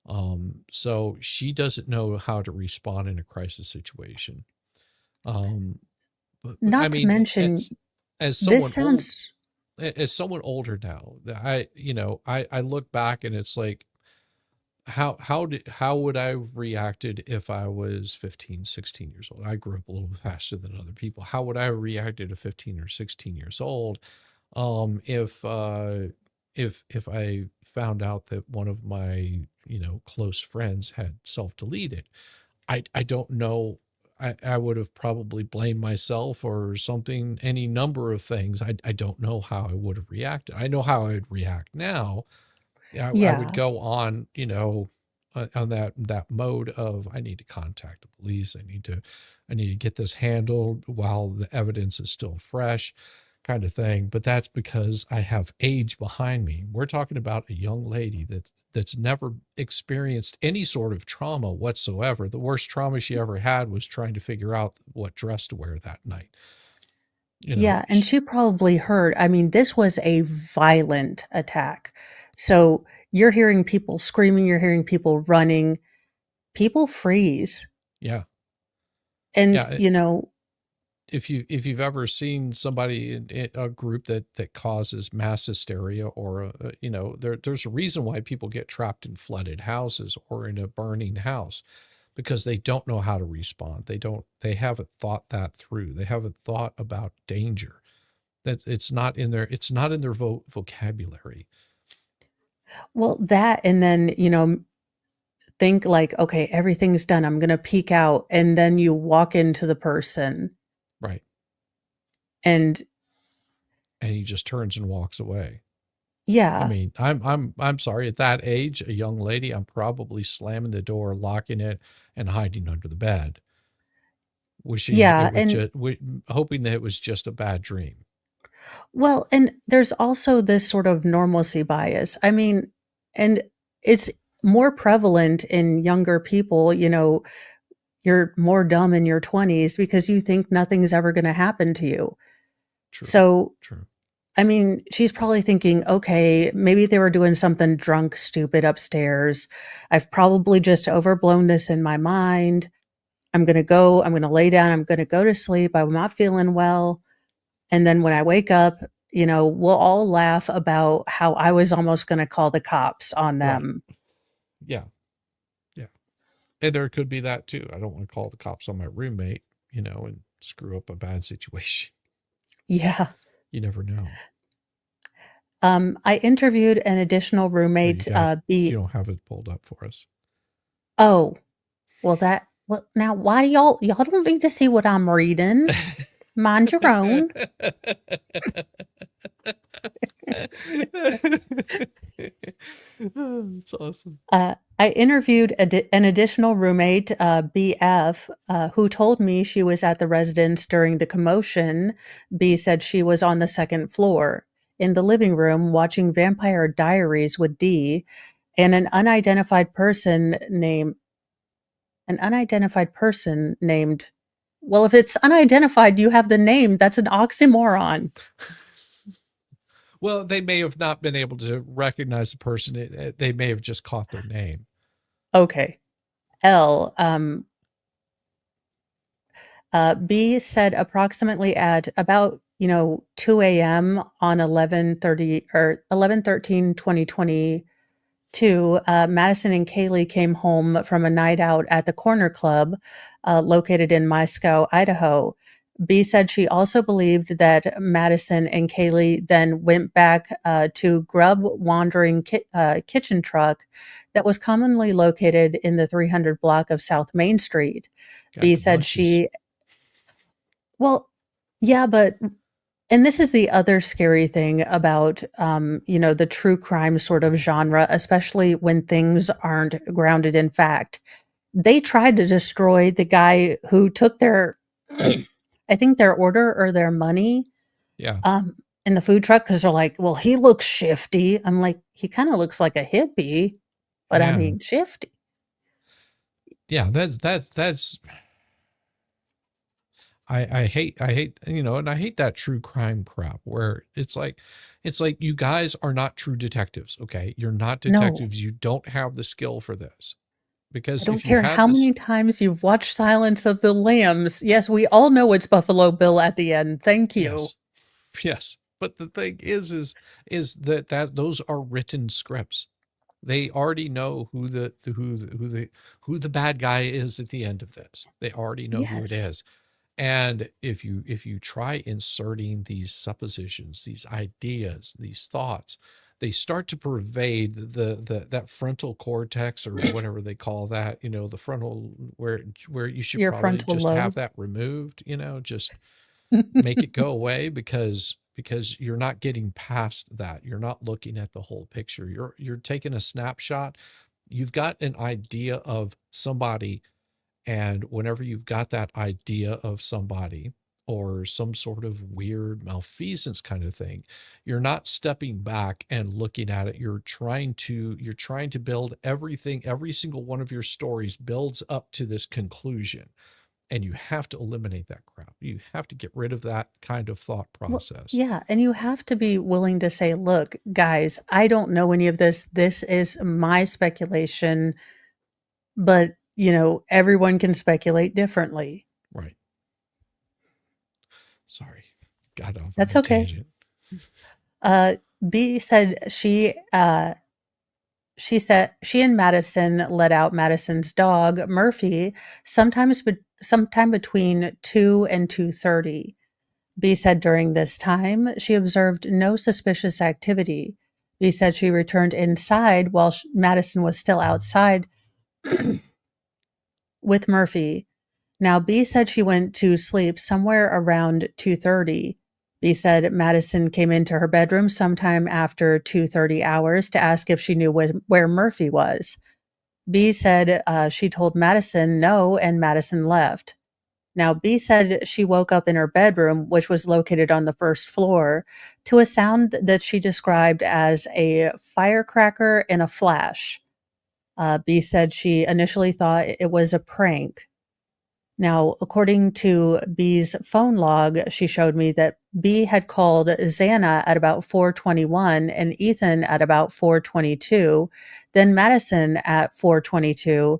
her. So she doesn't know how to respond in a crisis situation. Um, but I Not to mean, mention, as this someone old, sounds as someone older now, I look back and it's like, how would I have reacted if I was 15, 16 years old? I grew up a little bit faster than other people. How would I have reacted at 15 or 16 years old? If if I found out that one of my, close friends had self-deleted, I don't know. I would have probably blamed myself or something, any number of things. I don't know how I would have reacted. I know how I'd react now. I would Yeah. go on, on that mode of, I need to contact the police. I need to get this handled while the evidence is still fresh, kind of thing. But that's because I have age behind me. We're talking about a young lady that's never experienced any sort of trauma whatsoever. The worst trauma she ever had was trying to figure out what dress to wear that night. You know, Yeah, and she probably heard, I mean, this was a violent attack. So you're hearing people screaming, you're hearing people running, people freeze. yeah, And, yeah. If you've ever seen somebody in a group that causes mass hysteria, or there's a reason why people get trapped in flooded houses or in a burning house, because they don't know how to respond. They haven't thought that through. They haven't thought about danger. That it's not in their vocabulary. well, that, and then, think like, okay, everything's done. I'm going to peek out. And then you walk into the person Right. and And he just turns and walks away. I yeah, mean, I'm sorry, at that age, a young lady, I'm probably slamming the door, locking it, and hiding under the bed, wishing it yeah. was And just, hoping that it was just a bad dream. well, and there's also this sort of normalcy bias. I mean, and it's more prevalent in younger people, you're more dumb in your 20s because you think nothing's ever going to happen to you. True, So, true. I mean, she's probably thinking, okay, maybe they were doing something drunk, stupid upstairs. I've probably just overblown this in my mind. I'm going to lay down, I'm going to go to sleep. I'm not feeling well. And then when I wake up, we'll all laugh about how I was almost going to call the cops on Right. them. Yeah, yeah. And there could be that too. I don't want to call the cops on my roommate, and screw up a bad situation. Yeah. You never know. I interviewed an additional Oh, roommate, you don't have it pulled up for us. oh, well, now why y'all don't need to see what I'm reading. Mind your own. It's awesome. I interviewed an additional roommate, BF, who told me she was at the residence during the commotion. B said she was on the second floor in the living room watching Vampire Diaries with D, and an unidentified person named, well, if it's unidentified, you have the name. That's an oxymoron. Well, they may have not been able to recognize the person. They may have just caught their name. Okay. L. B said approximately at about 2 a.m. on 11:30 or 11/13/2022, Madison and Kaylee came home from a night out at the Corner Club, located in Moscow, Idaho. B said she also believed that Madison and Kaylee then went back to Grub Wandering Kitchen Truck that was commonly located in the 300 block of South Main Street. Got B the said munchies. well, yeah, but and this is the other scary thing about, the true crime sort of genre, especially when things aren't grounded in fact. They tried to destroy the guy who took their, I think their order or their money, Yeah. in the food truck because they're like, well, he looks shifty. I'm like, he kind of looks like a hippie, but I Yeah. mean, shifty. Yeah. That's I hate, and I hate that true crime crap where it's like you guys are not true detectives. Okay. You're not No, detectives. You don't have the skill for this, I because don't if you care had how this, many times you've watched Silence of the Lambs. Yes, we all know it's Buffalo Bill at the end. Thank you. yes, yes. But the thing is that those are written scripts. They already know who the bad guy is at the end of this. They already know who it Yes. is. And if you try inserting these suppositions, these ideas, these thoughts, they start to pervade that frontal cortex or whatever they call that, the frontal where you should Your probably frontal just have lobe. that removed, just make it go away because you're not getting past that. You're not looking at the whole picture. You're taking a snapshot. You've got an idea of somebody, and whenever you've got that idea of somebody or some sort of weird malfeasance kind of thing, you're not stepping back and looking at it. You're trying to build everything. Every single one of your stories builds up to this conclusion. And you have to eliminate that crap. You have to get rid of that kind of thought Well, process. yeah, and you have to be willing to say, "Look, guys, I don't know any of this. This is my speculation, but, everyone can speculate differently." Right. Sorry. Got off on That's a okay. tangent. B said she said she and Madison let out Madison's dog, Murphy, sometime between 2 and 2:30. B said during this time, she observed no suspicious activity. B said she returned inside while Madison was still outside with Murphy. Now, B said she went to sleep somewhere around 2:30. B said Madison came into her bedroom sometime after 2:30 hours to ask if she knew where Murphy was. B said she told Madison no, and Madison left. Now, B said she woke up in her bedroom, which was located on the first floor, to a sound that she described as a firecracker and a flash. B said she initially thought it was a prank. Now, according to B's phone log, she showed me that B had called Xana at about 4:21 and Ethan at about 4:22, then Madison at 4:22,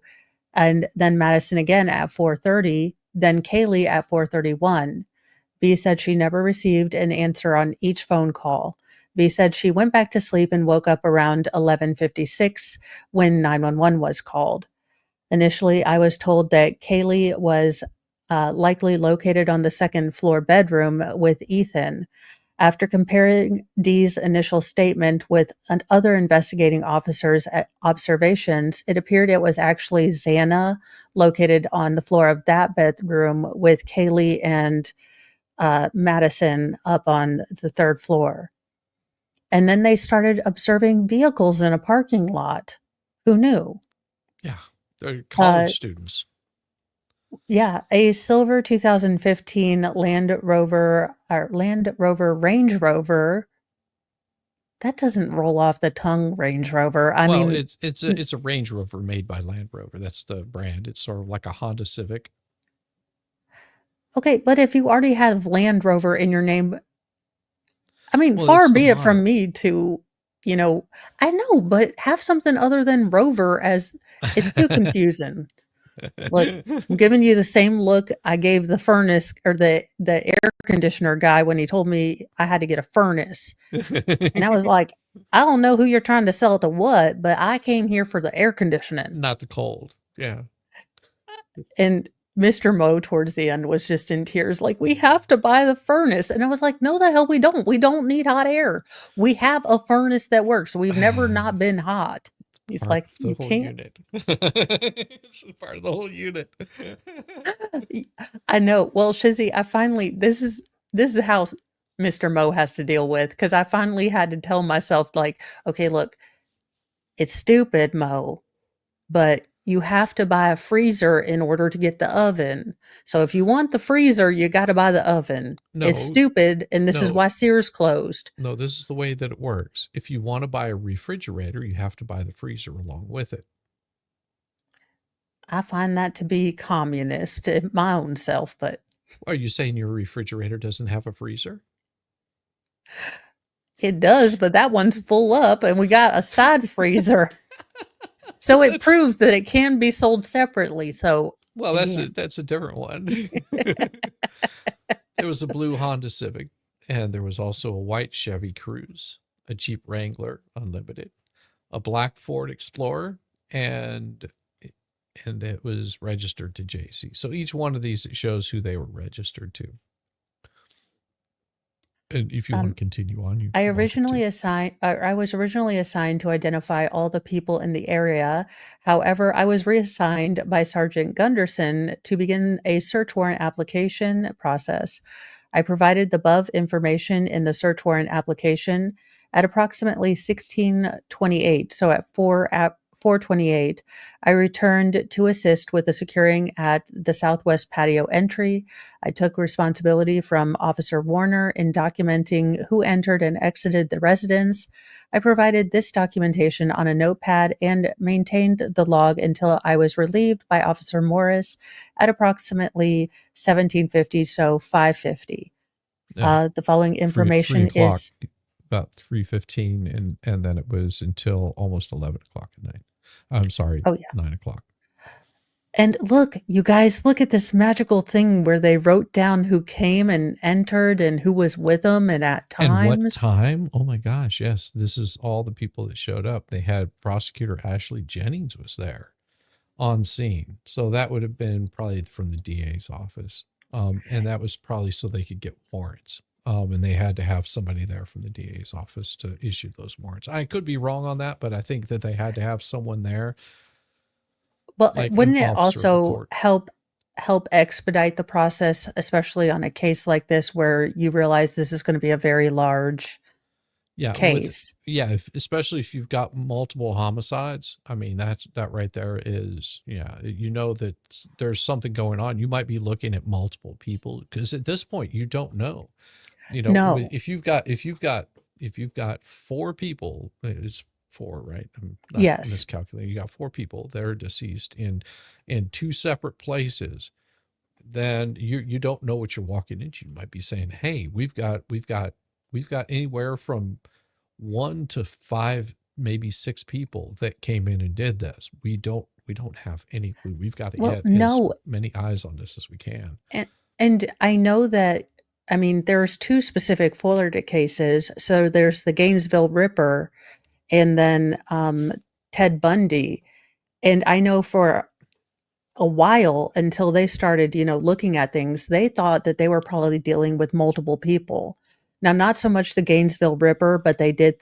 and then Madison again at 4:30, then Kaylee at 4:31. B said she never received an answer on each phone call. B said she went back to sleep and woke up around 11:56 when 911 was called. Initially, I was told that Kaylee was likely located on the second floor bedroom with Ethan. After comparing Dee's initial statement with other investigating officers' observations, it appeared it was actually Xana located on the floor of that bedroom with Kaylee and Madison up on the third floor. And then they started observing vehicles in a parking lot. Who knew? Yeah. They're college Uh, students. Yeah, a silver 2015 Land Rover Range Rover. That doesn't roll off the tongue, Range Rover. I Well, mean, it's a Range Rover made by Land Rover. That's the brand. It's sort of like a Honda Civic. okay, but if you already have Land Rover in your name, I mean, Well, far it's the be it from model. me to, I know, but have something other than Rover as it's too confusing. Look, I'm giving you the same look I gave the furnace or the air conditioner guy when he told me I had to get a furnace. And I was like, I don't know who you're trying to sell it to what, but I came here for the air conditioning. Not the cold. Yeah. And Mr. Mo towards the end was just in tears, like, we have to buy the furnace. And I was like, no, the hell we don't. We don't need hot air. We have a furnace that works. We've never not been hot. He's Part like, of the you whole can't. unit. It's part of the whole unit. I know. Well, Shizzy, this is how Mr. Mo has to deal with because I finally had to tell myself, like, okay, look, it's stupid, Mo, but you have to buy a freezer in order to get the oven. So if you want the freezer, you got to buy the oven. It's No, stupid, and this is no, why Sears closed. no. This is the way that it works. If you want to buy a refrigerator, you have to buy the freezer along with it. I find that to be communist in my own self, but Are you saying your refrigerator doesn't have a freezer? it does, but that one's full up, and we got a side freezer. So it That's proves that it can be sold separately. So well, again, that's a different one. It was a blue Honda Civic, and there was also a white Chevy Cruze, a Jeep Wrangler Unlimited, a black Ford Explorer, and it was registered to JC. So each one of these, it shows who they were registered to. And if you want Um, to continue on, you're I welcome to. originally assigned, I was originally assigned to identify all the people in the area. However, I was reassigned by Sergeant Gunderson to begin a search warrant application process. I provided the above information in the search warrant application at approximately 1628. So at 4:28, I returned to assist with the securing at the southwest patio entry. I took responsibility from Officer Warner in documenting who entered and exited the residence. I provided this documentation on a notepad and maintained the log until I was relieved by Officer Morris at approximately 1750, so 550. Yeah, The following three information o'clock, is, about 3:15, and then it was until almost 11 o'clock at night. I'm sorry, oh yeah. 9 o'clock. And look, you guys, look at this magical thing where they wrote down who came and entered and who was with them and at And what times. time? Oh my gosh, yes. This is all the people that showed up. They had Prosecutor Ashley Jennings was there on scene. So that would have been probably from the DA's office. And that was probably so they could get warrants. And they had to have somebody there from the DA's office to issue those warrants. I could be wrong on that, but I think that they had to have someone there, Well, like an wouldn't it officer of the also court. help expedite the process, especially on a case like this where you realize this is going to be a very large Yeah, case? especially if you've got multiple homicides. I mean, that right there is, yeah, you know that there's something going on. You might be looking at multiple people because at this point you don't know. You know, No. if you've got four people, it's four, right? I'm not Yes. miscalculating. You got four people that are deceased in two separate places, then you don't know what you're walking into. You might be saying, "Hey, we've got anywhere from one to five, maybe six people that came in and did this. We don't have any clue. We've got to Well, get as no. many eyes on this as we can." And, and I know that, I mean, there's two specific Florida cases. So there's the Gainesville Ripper and then Ted Bundy. And I know for a while until they started, looking at things, they thought that they were probably dealing with multiple people. Now, not so much the Gainesville Ripper, but they did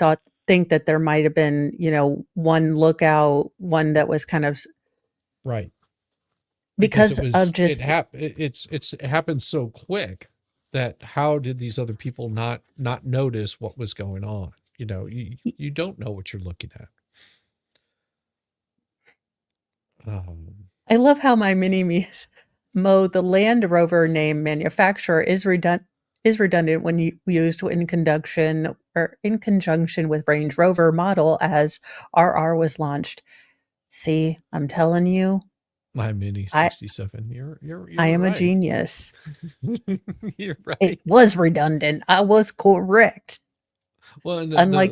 think that there might have been, one lookout, one that was kind of Right. Because because of it just it happened so quick that how did these other people not notice what was going on? You know, you don't know what you're looking at. I love how my mini me's Mo, the Land Rover name manufacturer is redundant when used in conjunction with Range Rover model as RR was launched. See, I'm telling you, My Mini I 67. I You're am a right. genius. You're It right. was redundant. I was correct. Well, and Unlike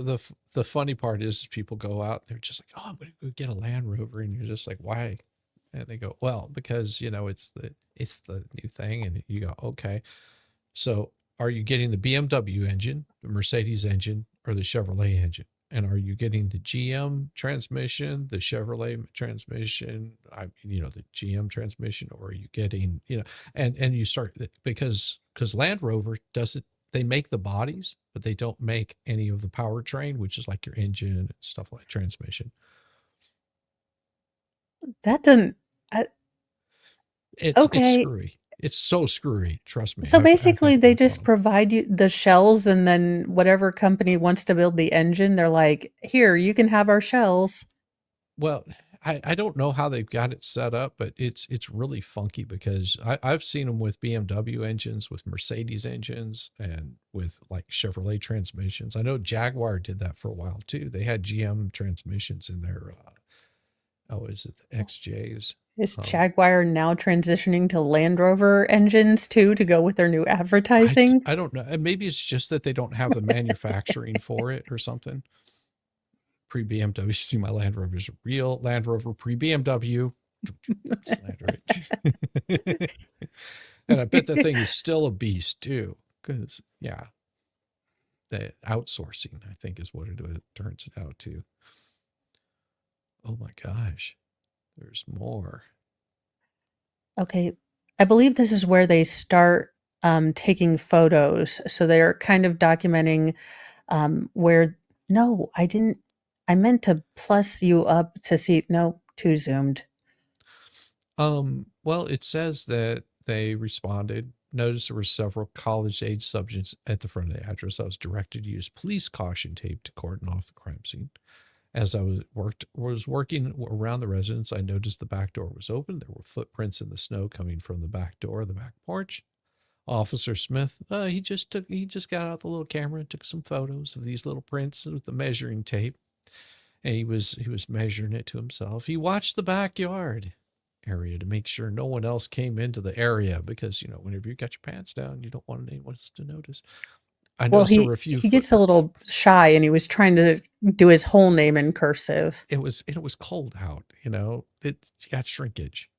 the funny part is people go out, they're just like, "Oh, I'm going to go get a Land Rover," and you're just like, "Why?" And they go, "Well, because it's the new thing," and you go, "Okay." So, are you getting the BMW engine, the Mercedes engine, or the Chevrolet engine? And are you getting the GM transmission, the Chevrolet transmission, the GM transmission, or are you getting, and you start because Land Rover doesn't, they make the bodies, but they don't make any of the powertrain, which is like your engine and stuff like transmission. that doesn't It's okay. screwy. It's so screwy. Trust me. So I've had basically, they work on just them. provide you the shells, and then whatever company wants to build the engine, they're like, "Here, you can have our shells." Well, I don't know how they've got it set up, but it's really funky because I've seen them with BMW engines, with Mercedes engines, and with like Chevrolet transmissions. I know Jaguar did that for a while too. They had GM transmissions in their is it the XJs? Is Um, Jaguar now transitioning to Land Rover engines too to go with their new advertising? I don't know. And maybe it's just that they don't have the manufacturing for it or something. Pre BMW, see my Land Rover is a real Land Rover pre BMW. Slander it. And I bet the thing is still a beast too. Because, yeah. the outsourcing, I think is what it turns out to. Oh my gosh, there's more. Okay. I believe this is where they start taking photos. So they're kind of documenting where, no, I didn't, I meant to plus you up to see, no, too zoomed. Well, it says that they responded. Notice there were several college-age subjects at the front of the address. I was directed to use police caution tape to cordon off the crime scene. As I was working around the residence, I noticed the back door was open. There were footprints in the snow coming from the back door of the back porch. Officer Smith, he just got out the little camera and took some photos of these little prints with the measuring tape, and he was measuring it to himself. He watched the backyard area to make sure no one else came into the area because whenever you got your pants down, you don't want anyone else to notice. I Well, noticed there were a few he gets a footprints. little shy and he was trying to do his whole name in cursive. It was cold out. It got shrinkage.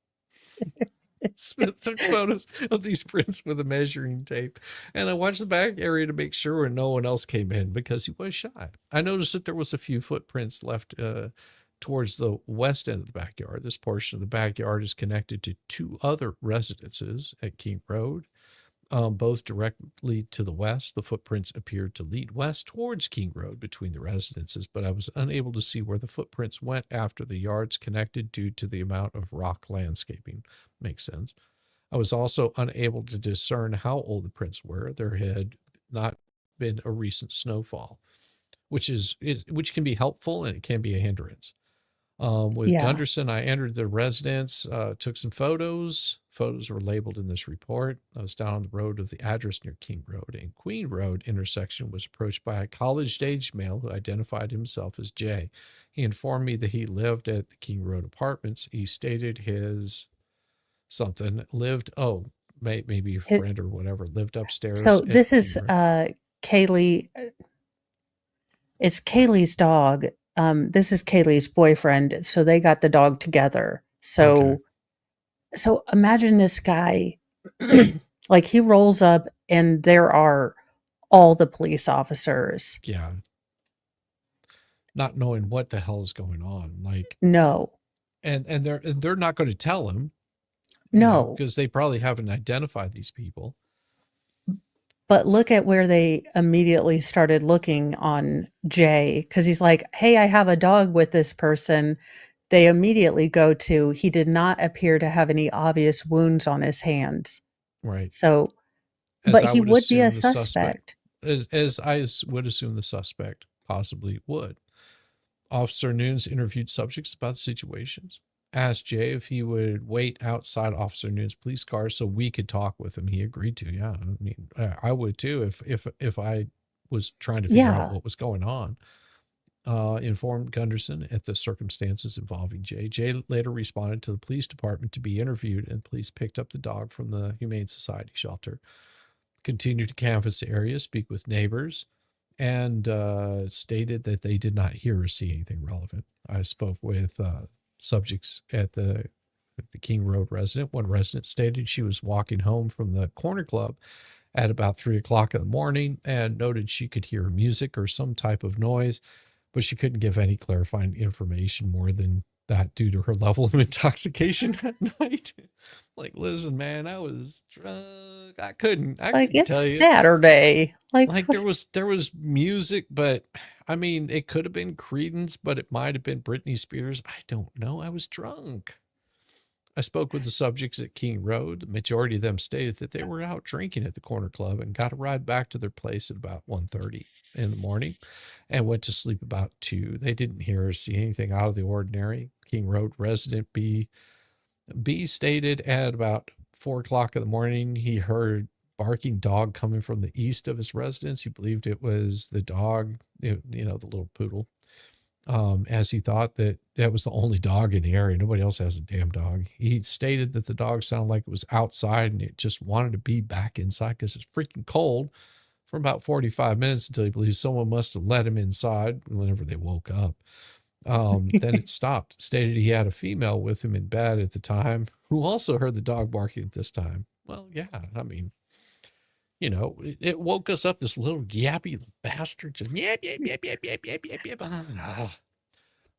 Smith took photos of these prints with a measuring tape, and I watched the back area to make sure no one else came in because he was shy. I noticed that there was a few footprints left towards the west end of the backyard. This portion of the backyard is connected to two other residences at King Road, both directly to the west. The footprints appeared to lead west towards King Road between the residences, but I was unable to see where the footprints went after the yards connected due to the amount of rock landscaping. Makes sense. I was also unable to discern how old the prints were. There had not been a recent snowfall, which can be helpful and it can be a hindrance. With Yeah. Gunderson, I entered the residence, took some photos. Photos were labeled in this report. I was down on the road of the address near King Road and Queen Road intersection, was approached by a college-age male who identified himself as Jay. He informed me that he lived at the King Road apartments. He stated his maybe a It, friend or whatever, lived upstairs so at this King is Road. Kaylee. It's Kaylee's dog. This is Kaylee's boyfriend. So they got the dog together. Okay. So imagine this guy, like he rolls up and there are all the police officers. Yeah. Not knowing what the hell is going on. Like, No, and they're not going to tell him, no. because they probably haven't identified these people. But look at where they immediately started looking on Jay because he's like, hey, I have a dog with this person. They immediately go to, he did not appear to have any obvious wounds on his hands. Right. So, As but I he would would be a assume the suspect, suspect. as would assume the suspect possibly would. Officer Nunes interviewed subjects about the situations, asked Jay if he would wait outside Officer Nunes' police car so we could talk with him. He agreed to. Yeah, I mean, I would too if I was trying to figure out Yeah. what was going on. Informed Gunderson at the circumstances involving Jay. Jay later responded to the police department to be interviewed, and police picked up the dog from the Humane Society shelter. Continued to canvass the area, speak with neighbors, and stated that they did not hear or see anything relevant. I spoke with subjects at the King Road resident. One resident stated she was walking home from the corner club at about 3 o'clock in the morning and noted she could hear music or some type of noise, but she couldn't give any clarifying information more than that due to her level of intoxication at night. Like, listen, man, I was drunk. I couldn't Like it's tell you. Saturday. Like there was music, but I mean, it could have been Creedence, but it might have been Britney Spears. I don't know. I was drunk. I spoke with the subjects at King Road. The majority of them stated that they were out drinking at the corner club and got a ride back to their place at about 1:30 in the morning and went to sleep about 2. They didn't hear or see anything out of the ordinary. King Road resident B stated at about 4 o'clock in the morning, he heard barking dog coming from the east of his residence. He believed it was the dog, the little poodle, as he thought that was the only dog in the area. Nobody else has a damn dog. He stated that the dog sounded like it was outside and it just wanted to be back inside because it's freaking cold for about 45 minutes until he believes someone must have let him inside whenever they woke up. Then it stopped. Stated he had a female with him in bed at the time who also heard the dog barking at this time. Well, yeah, I mean, You know, it woke us up, this little yappy bastard, just yap, yap, yap, yap, yap, yap, yap, yap. Ah.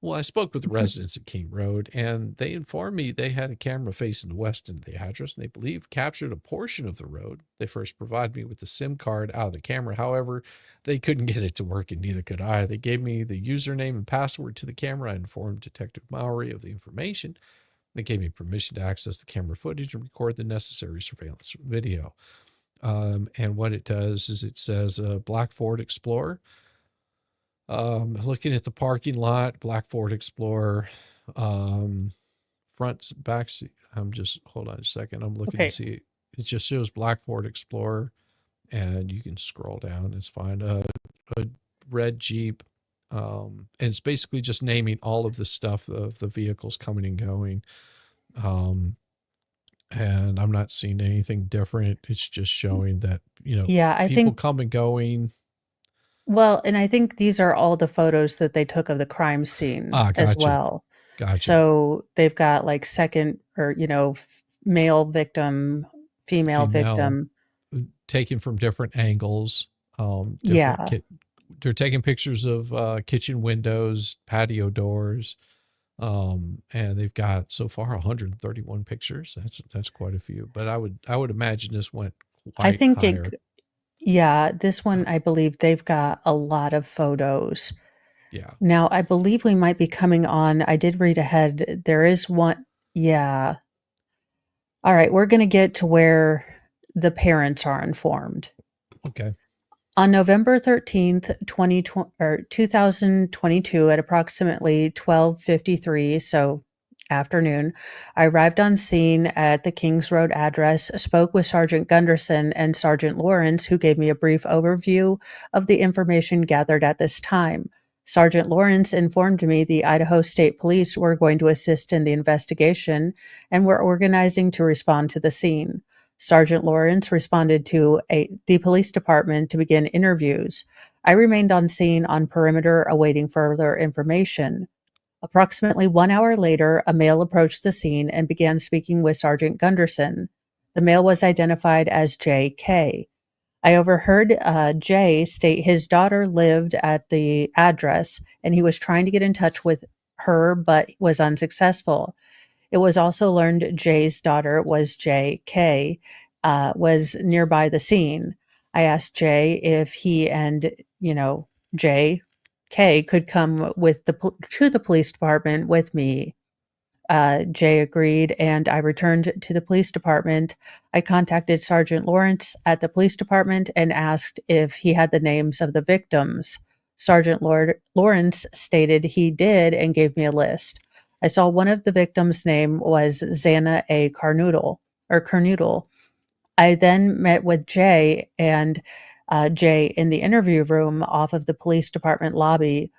Well, I spoke with the residents at King Road, and they informed me they had a camera facing the west end of the address, and they believe captured a portion of the road. They first provided me with the SIM card out of the camera. However, they couldn't get it to work, and neither could I. They gave me the username and password to the camera. I informed Detective Mowry of the information. They gave me permission to access the camera footage and record the necessary surveillance video. And what it does is it says Black Ford Explorer. Looking at the parking lot, Black Ford Explorer, front, back seat. Hold on a second. I'm looking to Okay. see. It just shows Black Ford Explorer, and you can scroll down. It's fine. A red Jeep. And it's basically just naming all of the stuff of the vehicles coming and going. And I'm not seeing anything different. It's just showing that, Yeah, I people think come and going. well, and I think these are all the photos that they took of the crime scene Ah, as gotcha. well. Gotcha. So they've got like second or, male victim, female Female, victim. taken from different angles. Yeah. They're taking pictures of kitchen windows, patio doors, and they've got so far 131 pictures. That's quite a few. But I would imagine this went I quite think higher. yeah, this one, I believe they've got a lot of photos. Yeah. Now, I believe we might be coming on. I did read ahead. There is one. Yeah. All right. We're going to get to where the parents are informed. Okay. On November 13th, 2022 at approximately 12:53, so afternoon, I arrived on scene at the Kings Road address, spoke with Sergeant Gunderson and Sergeant Lawrence, who gave me a brief overview of the information gathered at this time. Sergeant Lawrence informed me the Idaho State Police were going to assist in the investigation and were organizing to respond to the scene. Sergeant Lawrence responded to the police department to begin interviews. I remained on scene on perimeter awaiting further information. Approximately 1 hour later, a male approached the scene and began speaking with Sergeant Gunderson. The male was identified as J.K. I overheard Jay state his daughter lived at the address and he was trying to get in touch with her but was unsuccessful. It was also learned Jay's daughter was J.K., was nearby the scene. I asked Jay if he and, J.K. could come to the police department with me. Jay agreed, and I returned to the police department. I contacted Sergeant Lawrence at the police department and asked if he had the names of the victims. Sergeant Lawrence stated he did and gave me a list. I saw one of the victims' name was Xana A. Carnoodle. I then met with Jay and Jay in the interview room off of the police department lobby.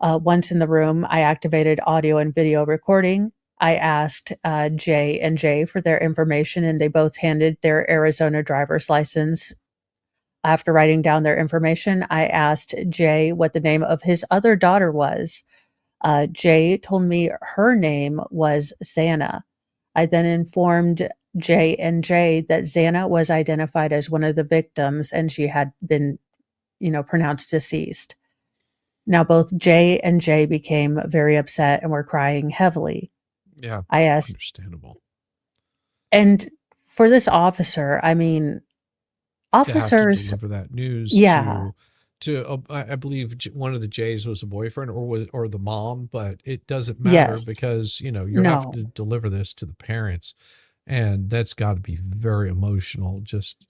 Once in the room, I activated audio and video recording. I asked Jay and Jay for their information, and they both handed their Arizona driver's license. After writing down their information, I asked Jay what the name of his other daughter was. Jay told me her name was Xana. I then informed Jay and Jay that Xana was identified as one of the victims and she had been, pronounced deceased. Now, both Jay and Jay became very upset and were crying heavily. Yeah. I asked, Understandable. and for this officer, I mean, To have to officers, deliver that news yeah, to I believe one of the Jays was a boyfriend or the mom, but it doesn't matter yes, because you're having no, to deliver this to the parents, and that's got to be very emotional. Just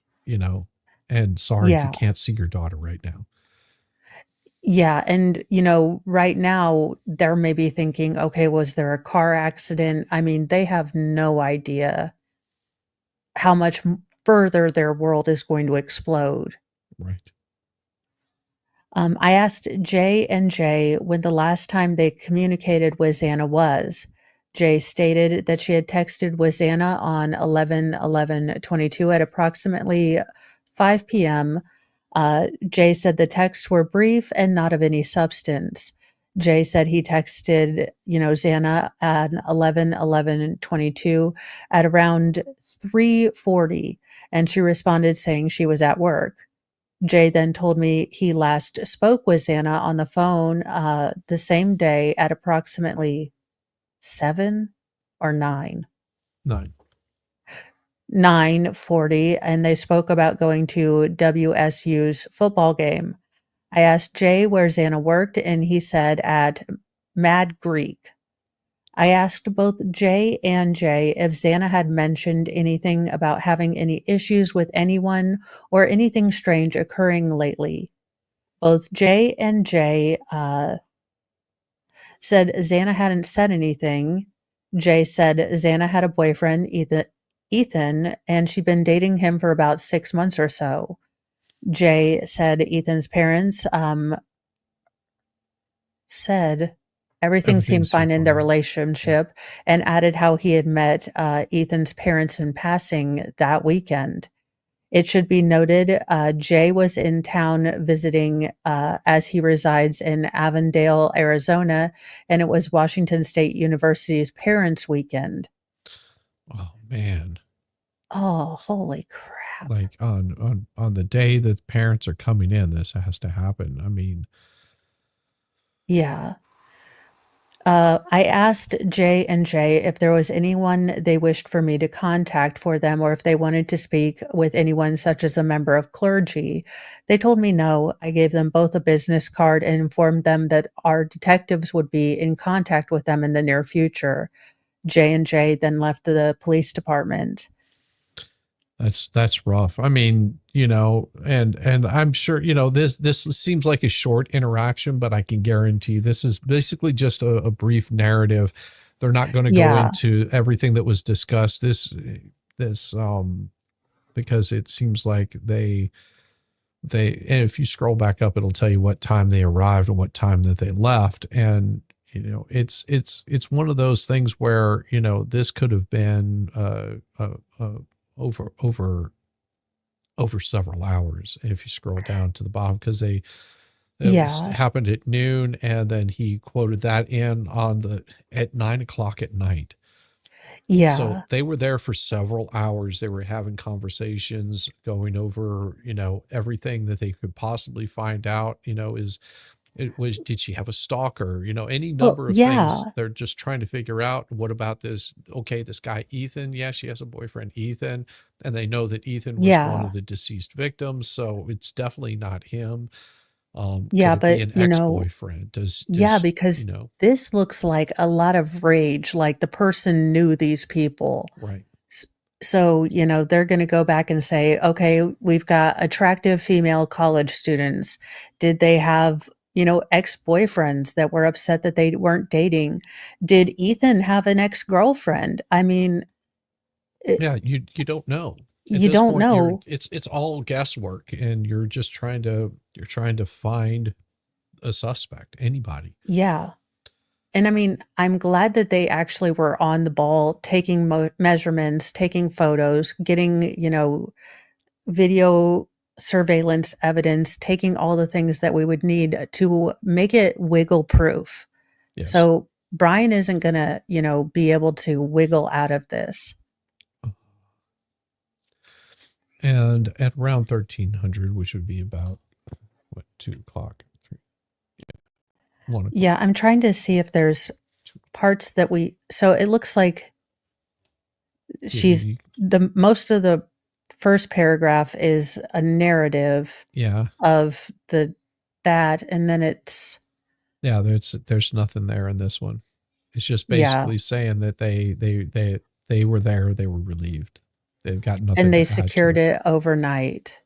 and sorry you yeah. can't see your daughter right now. Yeah, and, right now, they're maybe thinking, "Okay, was there a car accident?" I mean, they have no idea how much further their world is going to explode. Right. I asked Jay and Jay when the last time they communicated with Xana was. Jay stated that she had texted with Xana on 11/11/22 at approximately 5 p.m. Jay said the texts were brief and not of any substance. Jay said he texted, Xana at 11:11:22 at around 3:40, and she responded saying she was at work. Jay then told me he last spoke with Xana on the phone the same day at approximately 7 or 9. 9. 9:40, and they spoke about going to WSU's football game. I asked Jay where Xana worked, and he said at Mad Greek. I asked both Jay if Xana had mentioned anything about having any issues with anyone or anything strange occurring lately. Both Jay said Xana hadn't said anything. Jay said Xana had a boyfriend, Ethan, and she'd been dating him for about 6 months or so. Jay said Ethan's parents said everything Everything's seemed so fine in their fine. relationship, and added how he had met Ethan's parents in passing that weekend. It should be noted, Jay was in town visiting as he resides in Avondale, Arizona, and it was Washington State University's Parents' Weekend. Oh man. Oh, holy crap. Like on the day that parents are coming in, this has to happen. I mean, Yeah. I asked Jay if there was anyone they wished for me to contact for them or if they wanted to speak with anyone such as a member of clergy. They told me no. I gave them both a business card and informed them that our detectives would be in contact with them in the near future. J then left the police department. that's rough. I mean, and I'm sure, this seems like a short interaction, but I can guarantee this is basically just a brief narrative. They're not going to go Yeah, into everything that was discussed. This because it seems like and if you scroll back up, it'll tell you what time they arrived and what time that they left. And it's one of those things where this could have been over several hours if you scroll down to the bottom, because it was yeah, happened at noon, and then he quoted that in at 9 o'clock at night. So yeah, they were there for several hours. They were having conversations, going over, everything that they could possibly find out. Did she have a stalker? Any well, number of things yeah, they're just trying to figure out. What about this? Okay, this guy, Ethan. Yeah, she has a boyfriend, Ethan. And they know that Ethan was one yeah, of the deceased victims. So it's definitely not him. Could yeah, it be but an ex-boyfriend? yeah, Does, because this looks like a lot of rage, like the person knew these people. right. S So, they're gonna go back and say, "Okay, we've got attractive female college students. Did they have, ex-boyfriends that were upset that they weren't dating? Did Ethan have an ex-girlfriend?" I mean, it Yeah, you don't know. At you this don't point, know. it's all guesswork, and you're trying to find a suspect, anybody. Yeah. And I mean, I'm glad that they actually were on the ball, taking measurements, taking photos, getting, video surveillance evidence, taking all the things that we would need to make it wiggle proof. Yes. So Brian isn't gonna, be able to wiggle out of this. And at around 1300, which would be about what, 2 o'clock, 1 o'clock, Yeah, I'm trying to see if there's 2. parts that so it looks like Yeah, she's the most of the first paragraph is a narrative yeah, of that, and then it's yeah. There's nothing there in this one. It's just yeah, basically saying that they were there. They were relieved. They've got and nothing they to add to secured it. it overnight.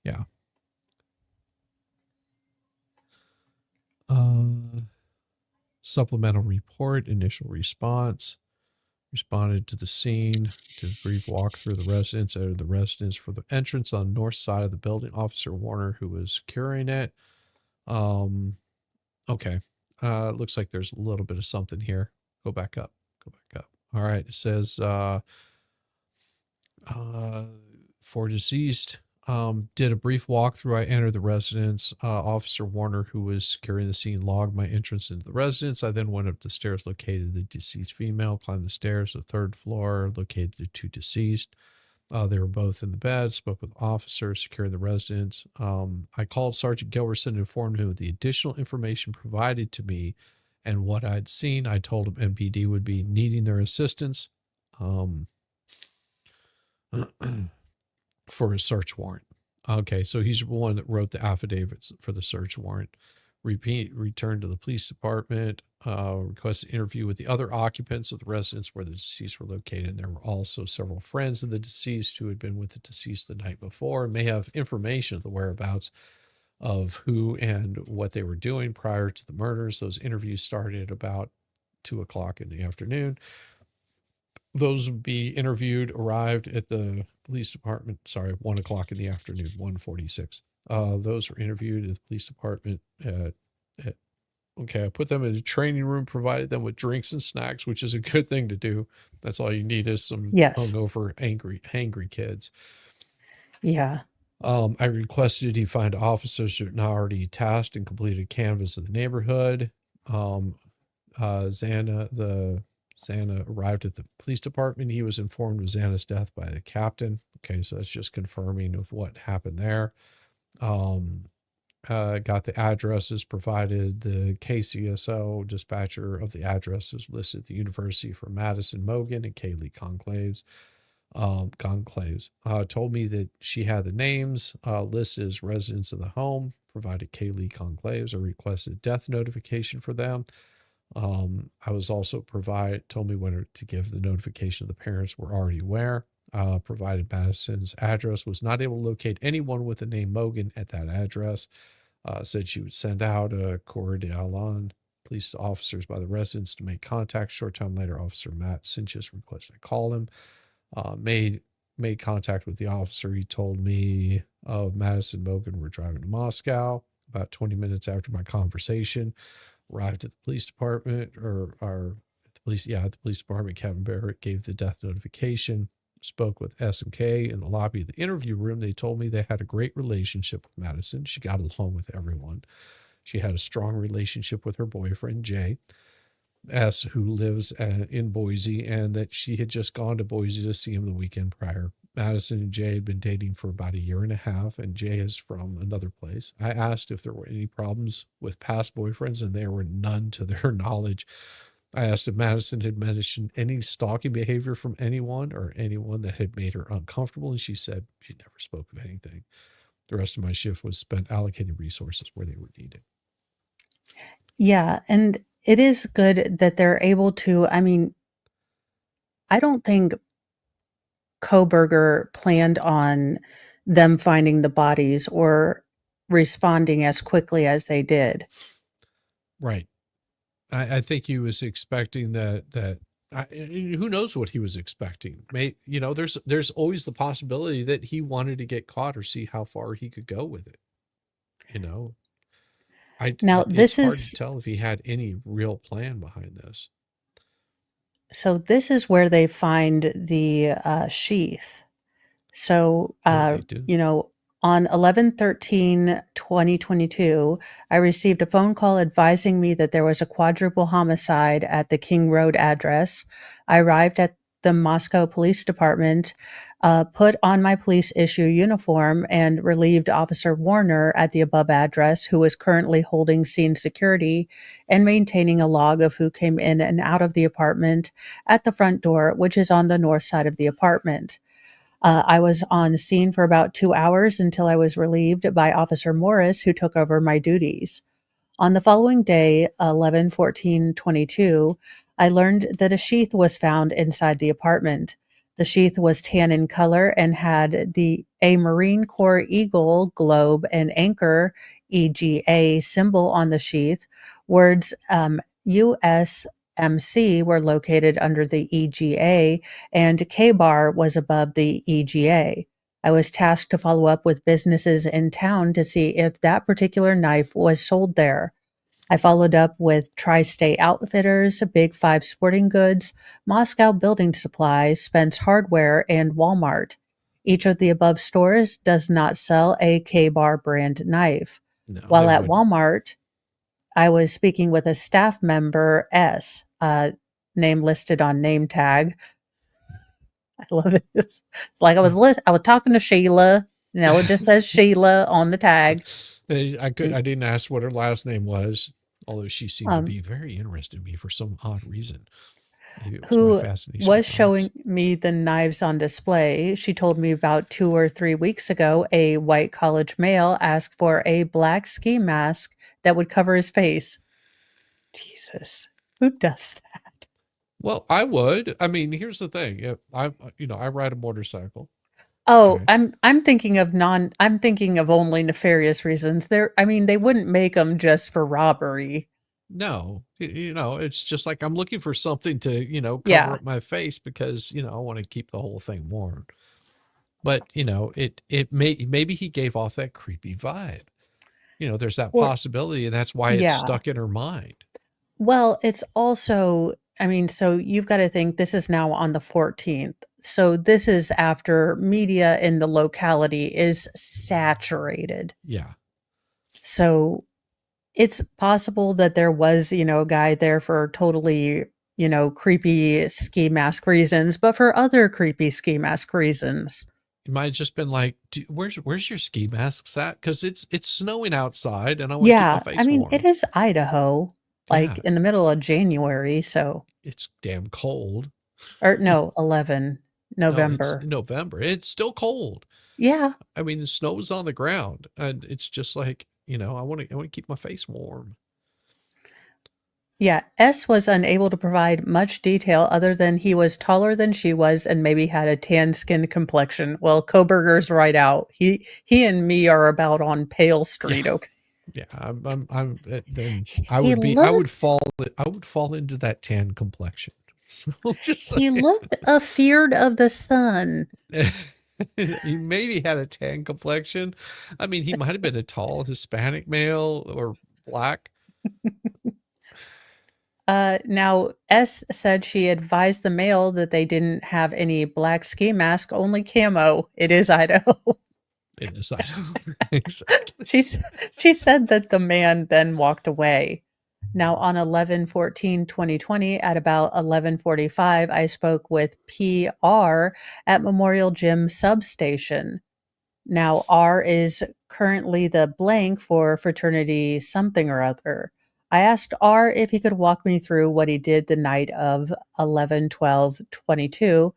Yeah. Uh, Supplemental report. Initial response. Responded to the scene to brief walk through the residence. Entered the residence for the entrance on the north side of the building. Officer Warner, who was securing it. Okay. Looks like there's a little bit of something here. Go back up. Go back up. All right. It says, for deceased, Did a brief walkthrough. I entered the residence. Officer Warner, who was securing the scene, logged my entrance into the residence. I then went up the stairs, located the deceased female, climbed the stairs to the third floor, located the two deceased. They were both in the bed, spoke with officers, secured the residence. I called Sergeant Gilberson and informed him of the additional information provided to me and what I'd seen. I told him MPD would be needing their assistance for a search warrant. Okay, so he's the one that wrote the affidavits for the search warrant. Returned to the police department, requested interview with the other occupants of the residence where the deceased were located. And there were also several friends of the deceased who had been with the deceased the night before and may have information of the whereabouts of who and what they were doing prior to the murders. Those interviews started at about 2:00 in the afternoon. Those would be interviewed, arrived at the police department, 1:00 in the afternoon, 1:46. Those were interviewed at the police department okay, I put them in a training room, provided them with drinks and snacks, which is a good thing to do. That's all you need is some Yes. hungover, hangry kids. Yeah. I requested he find officers who had not already tasked and completed a canvass of the neighborhood. Xana arrived at the police department. He was informed of Xana's death by the captain. Okay, so that's just confirming of what happened there. Got the addresses provided. The KCSO dispatcher of the addresses listed the university for Madison Mogan and Kaylee Conclaves. Told me that she had the names listed as residents of the home, provided Kaylee Conclaves. I requested death notification for them. I was also told me when to give the notification the parents were already aware. Provided Madison's address, was not able to locate anyone with the name Mogan at that address. Said she would send out a Corps d'Alon police officers by the residents to make contact. Short time later, Officer Matt Sinchis requested I call him. Made contact with the officer. He told me of Madison Mogan were driving to Moscow. About 20 minutes after my conversation, arrived at the police department, at the police department. Kevin Barrett gave the death notification. Spoke with S&K in the lobby of the interview room. They told me they had a great relationship with Madison. She got along with everyone. She had a strong relationship with her boyfriend, Jay S., who lives in Boise, and that she had just gone to Boise to see him the weekend prior. Madison and Jay had been dating for about 1.5 years, and Jay is from another place. I asked if there were any problems with past boyfriends, and there were none to their knowledge. I asked if Madison had mentioned any stalking behavior from anyone or anyone that had made her uncomfortable, and she said she never spoke of anything. The rest of my shift was spent allocating resources where they were needed. Yeah, and it is good that they're able to, I mean, I don't think Kohberger planned on them finding the bodies or responding as quickly as they did. Right. I think he was expecting that who knows what he was expecting. There's always the possibility that he wanted to get caught or see how far he could go with it. Now, It's hard to tell if he had any real plan behind this. So this is where they find the sheath. So, They do. on 11/13/2022, I received a phone call advising me that there was a quadruple homicide at the King Road address. I arrived at the Moscow Police Department, put on my police issue uniform, and relieved Officer Warner at the above address, who was currently holding scene security and maintaining a log of who came in and out of the apartment at the front door, which is on the north side of the apartment. I was on scene for about 2 hours until I was relieved by Officer Morris, who took over my duties. On the following day, 11/14/22, I learned that a sheath was found inside the apartment. The sheath was tan in color and had a Marine Corps eagle, globe, and anchor EGA symbol on the sheath. Words USMC were located under the EGA, and K-bar was above the EGA. I was tasked to follow up with businesses in town to see if that particular knife was sold there. I followed up with Tri-State Outfitters, Big Five Sporting Goods, Moscow Building Supplies, Spence Hardware, and Walmart. Each of the above stores does not sell a K-Bar brand knife. No, they While at wouldn't. Walmart, I was speaking with a staff member, S, name listed on name tag. I love it. It's like I was talking to Sheila. It just says Sheila on the tag. I didn't ask what her last name was, although she seemed to be very interested in me for some odd reason. Maybe it was my Who fascination was with showing knives. me the knives on display. She told me about 2 or 3 weeks ago, a white college male asked for a black ski mask that would cover his face. Jesus, who does that? Well, I would. I mean, here's the thing. I ride a motorcycle. Oh, Okay. I'm thinking of only nefarious reasons. They wouldn't make them just for robbery. No, it's just like I'm looking for something to, cover Yeah. up my face because, I want to keep the whole thing warm. But, maybe he gave off that creepy vibe. There's that Or possibility, and that's why it's yeah. stuck in her mind. Well, it's also, so you've got to think this is now on the 14th. So this is after media in the locality is saturated. Yeah. So it's possible that there was, a guy there for totally, creepy ski mask reasons, but for other creepy ski mask reasons. It might have just been like, where's your ski masks at? Because it's snowing outside, and I want to keep my Yeah, face warm. it is Idaho, like Yeah. in the middle of January, so It's damn cold. or no, 11 No, it's November. November. It's still cold. Yeah. I mean, the snow's on the ground, and it's just like, I want to keep my face warm. Yeah, S was unable to provide much detail other than he was taller than she was and maybe had a tan skin complexion. Well, Kohberger's right out. He and me are about on pale street. Yeah. Okay. Yeah, then He I would looked fall into that tan complexion. So just he looked afeared of the sun. he maybe had a tan complexion. I mean, he might have been a tall Hispanic male or black. Now, S said she advised the male that they didn't have any black ski mask, only camo. It is Idaho. It is Idaho. Exactly. She said that the man then walked away. Now, on 11/14/2020 at about 11:45, I spoke with PR at Memorial Gym Substation. Now, R is currently the blank for fraternity something or other. I asked R if he could walk me through what he did the night of 11/12/22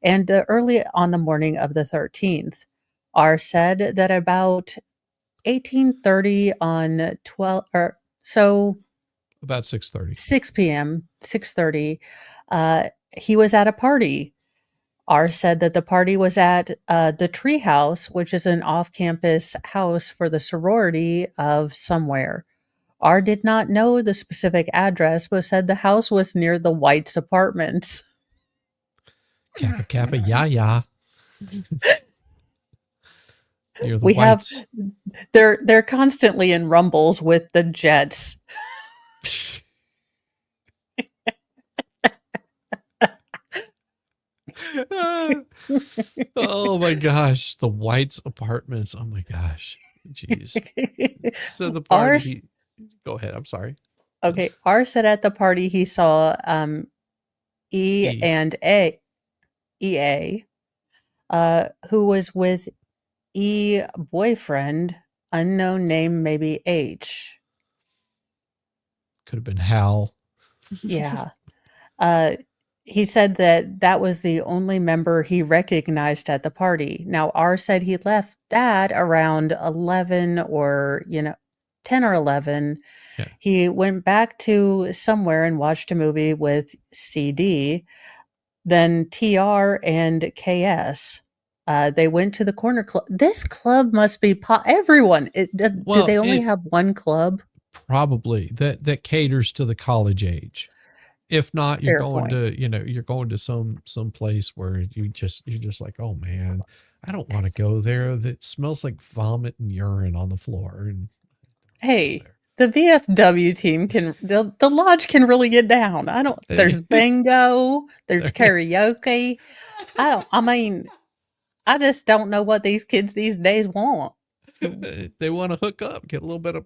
and early on the morning of the 13th. R said that about 18:30 on 12 or so About 6:30. 6 p.m., 6:30, he was at a party. R said that the party was at the Treehouse, which is an off-campus house for the sorority of somewhere. R did not know the specific address, but said the house was near the Whites' apartments. Kappa Kappa, yeah. Near the We have Whites. they're constantly in rumbles with the Jets. Oh my gosh, the Whites apartments. Oh my gosh. Jeez. So the R party. Go ahead. I'm sorry. Okay, R said at the party he saw E E. and EA, who was with E boyfriend, unknown name, maybe H. Could have been Hal. Yeah. He said that was the only member he recognized at the party. Now, R said he left that around 11 or, 10 or 11. Yeah. He went back to somewhere and watched a movie with CD, then TR and KS. They went to the corner club. This club must be everyone. Do they only have one club? Probably that caters to the college age. If not, you're Fair going point. to, you're going to some place where you're just like, oh man, I don't want to go there. That smells like vomit and urine on the floor. And Hey, the VFW team the lodge can really get down. There's bingo, there's karaoke. I just don't know what these kids these days want. They want to hook up, get a little bit of.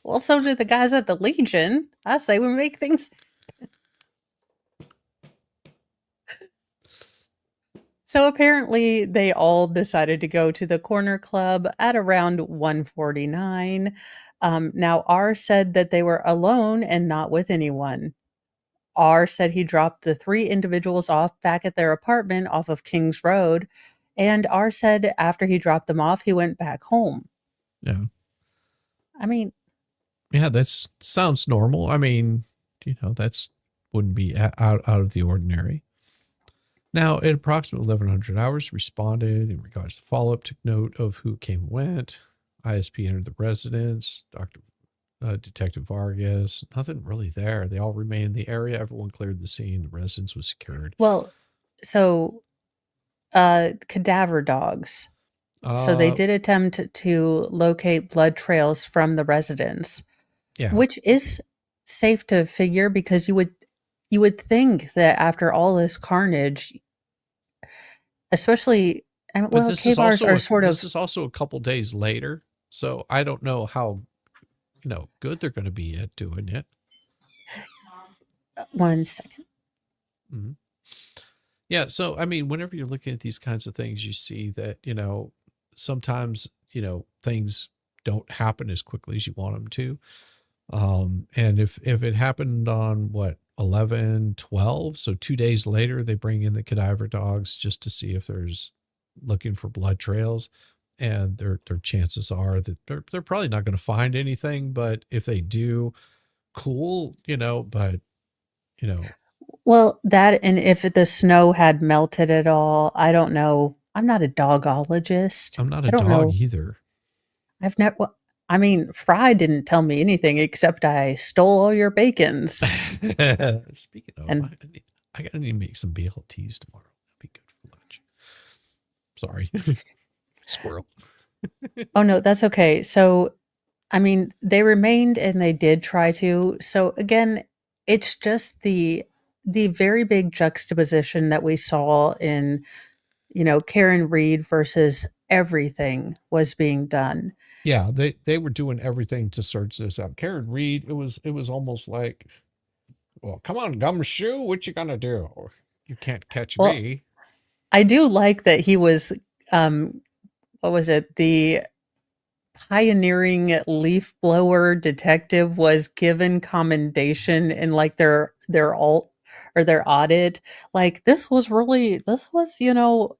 Well, so do the guys at the Legion. I say we make things. So apparently, they all decided to go to the corner club at around 1:49. Now, R said that they were alone and not with anyone. R said he dropped the three individuals off back at their apartment off of Kings Road. And R said after he dropped them off, he went back home. Yeah. I mean, Yeah, that sounds normal. I mean, that's wouldn't be out of the ordinary. Now, at approximately 1100 hours, responded in regards to follow-up, took note of who came and went. ISP entered the residence. Detective Vargas, nothing really there. They all remained in the area. Everyone cleared the scene. The residence was secured. well, so cadaver dogs. So they did attempt to locate blood trails from the residence, Yeah. which is safe to figure because you would think that after all this carnage, especially, well, K bars are sort of. This is also a couple days later, so I don't know how good they're going to be at doing it. 1 second. Mm-hmm. Yeah, so I mean, whenever you're looking at these kinds of things, you see that sometimes things don't happen as quickly as you want them to. And if it happened on 11/12, so 2 days later, they bring in the cadaver dogs just to see if there's looking for blood trails, and their chances are that they're probably not going to find anything, but if they do, cool, but Well, that and if the snow had melted at all, I don't know. I'm not a dogologist. I'm not I a don't dog know. either. I've never. I mean, Fry didn't tell me anything except I stole all your bacons. Speaking of, And I gotta need to make some BLTs tomorrow. That'd be good for lunch. Sorry, squirrel. oh no, that's okay. So, I mean, they remained and they did try to. So again, it's just the very big juxtaposition that we saw in Karen Reed versus everything was being done. Yeah, they were doing everything to search this out. Karen Reed, it was almost like, well, come on, gumshoe, what you gonna do? You can't catch Well, me. I do like that he was what was it? The pioneering leaf blower detective was given commendation in like their alt or their audit. Like this was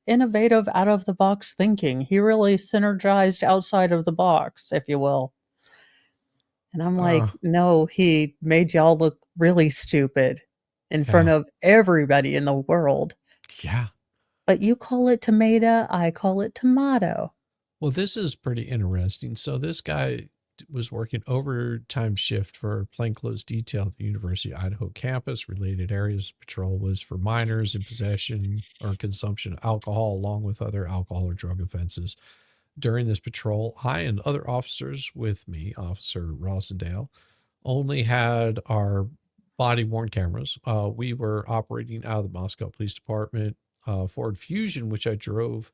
innovative, out of the box thinking. He really synergized outside of the box, if you will. And I'm like, no, he made y'all look really stupid in front of everybody in the world. Yeah. But you call it tomato, I call it tomato. Well, this is pretty interesting. So this guy was working overtime shift for plainclothes detail at the University of Idaho campus. Related areas of patrol was for minors in possession or consumption of alcohol, along with other alcohol or drug offenses. During this patrol, I and other officers with me, Officer Rosendale, only had our body-worn cameras. We were operating out of the Moscow Police Department Ford Fusion, which I drove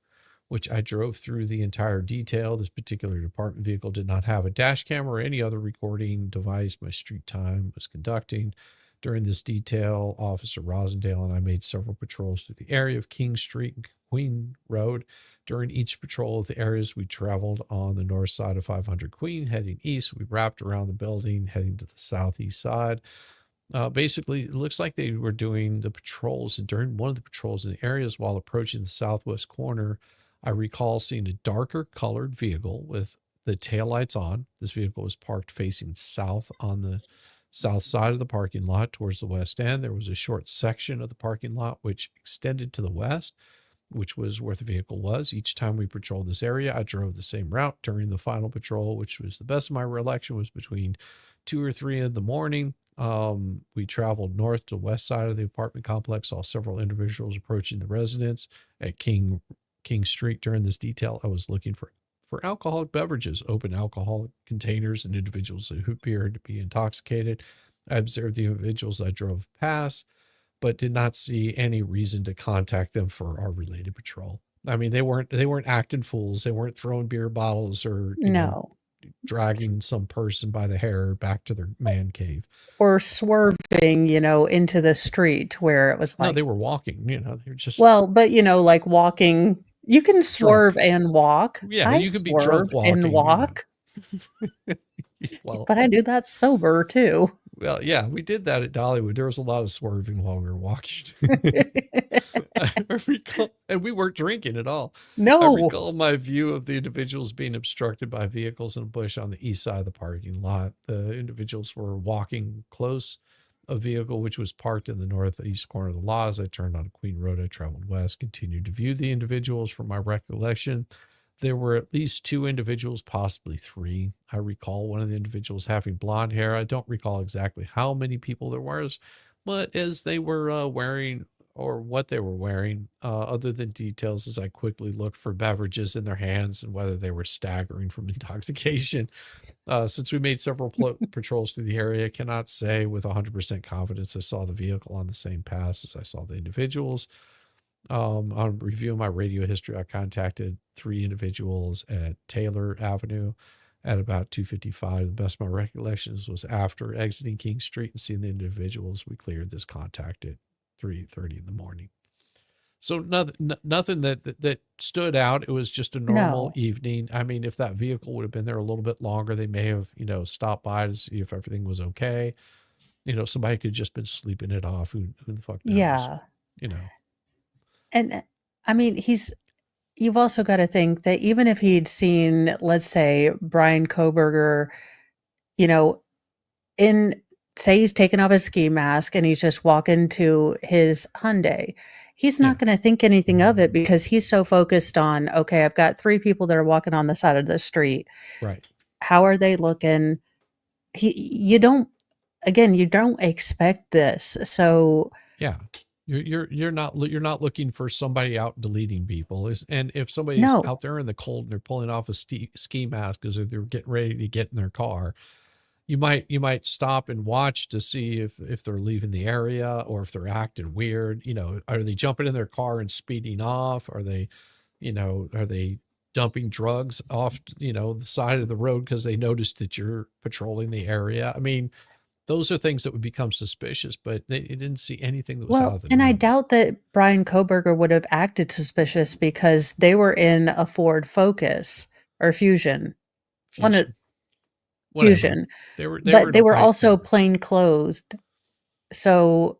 through the entire detail. This particular department vehicle did not have a dash camera or any other recording device. My street time was conducting. During this detail, Officer Rosendale and I made several patrols through the area of King Street and Queen Road. During each patrol of the areas, we traveled on the north side of 500 Queen, heading east. We wrapped around the building, heading to the southeast side. Basically, it looks like they were doing the patrols, and during one of the patrols in the areas while approaching the southwest corner, I recall seeing a darker colored vehicle with the taillights on. This vehicle was parked facing south on the south side of the parking lot towards the west end. There was a short section of the parking lot which extended to the west, which was where the vehicle was. Each time we patrolled this area, I drove the same route. During the final patrol, which was the best of my recollection, was between 2 or 3 in the morning. We traveled north to west side of the apartment complex, saw several individuals approaching the residence at King Street. During this detail, I was looking for alcoholic beverages, open alcoholic containers, and individuals who appeared to be intoxicated. I observed the individuals I drove past. but did not see any reason to contact them for our related patrol. I mean, they weren't acting fools. They weren't throwing beer bottles or, No. dragging some person by the hair back to their man cave. Or swerving, into the street where it was No, like, they were walking, they were just well, but, like walking, you can drunk. swerve and walk. Yeah, I you could be drunk swerve and walking. walk, Well, but I do that sober too. well, yeah, we did that at Dollywood. There was a lot of swerving while we were walking. I recall, and we weren't drinking at all. I No. recall my view of the individuals being obstructed by vehicles in a bush on the east side of the parking lot. The individuals were walking close a vehicle which was parked in the northeast corner of the lot. As I turned on Queen Road, I traveled west, continued to view the individuals. From my recollection, there were at least 2 individuals, possibly 3. I recall one of the individuals having blonde hair. I don't recall exactly how many people there was, but as they were wearing or what they were wearing, other than details, as I quickly looked for beverages in their hands and whether they were staggering from intoxication. Since we made several patrols through the area, I cannot say with 100% confidence I saw the vehicle on the same path as I saw the individuals. On reviewing my radio history, I contacted 3 individuals at Taylor Avenue at about 2:55. The best of my recollections was after exiting King Street and seeing the individuals, we cleared this contact at 3:30 in the morning. So nothing that stood out. It was just a normal No. evening. I mean, if that vehicle would have been there a little bit longer, they may have, stopped by to see if everything was okay. Somebody could have just been sleeping it off. Who the fuck knows? Yeah. You know. And I mean, you've also got to think that even if he'd seen, let's say, Bryan Kohberger, you know, in say he's taken off his ski mask and he's just walking to his Hyundai, he's Yeah. not going to think anything of it because he's so focused on, okay, I've got 3 people that are walking on the side of the street. Right. How are they looking? You don't expect this. So Yeah. You're not looking for somebody out deleting people. And if somebody's no. out there in the cold and they're pulling off a ski mask because they're getting ready to get in their car, you might stop and watch to see if they're leaving the area or if they're acting weird. Are they jumping in their car and speeding off? Are they dumping drugs off, the side of the road because they noticed that you're patrolling the area? I mean, those are things that would become suspicious, but they didn't see anything that was out Well, of the and I norm. doubt that Bryan Kohberger would have acted suspicious because they were in a Ford Focus or Fusion. One of Whatever. Fusion. They were But in they a were white also car. plain clothed. So,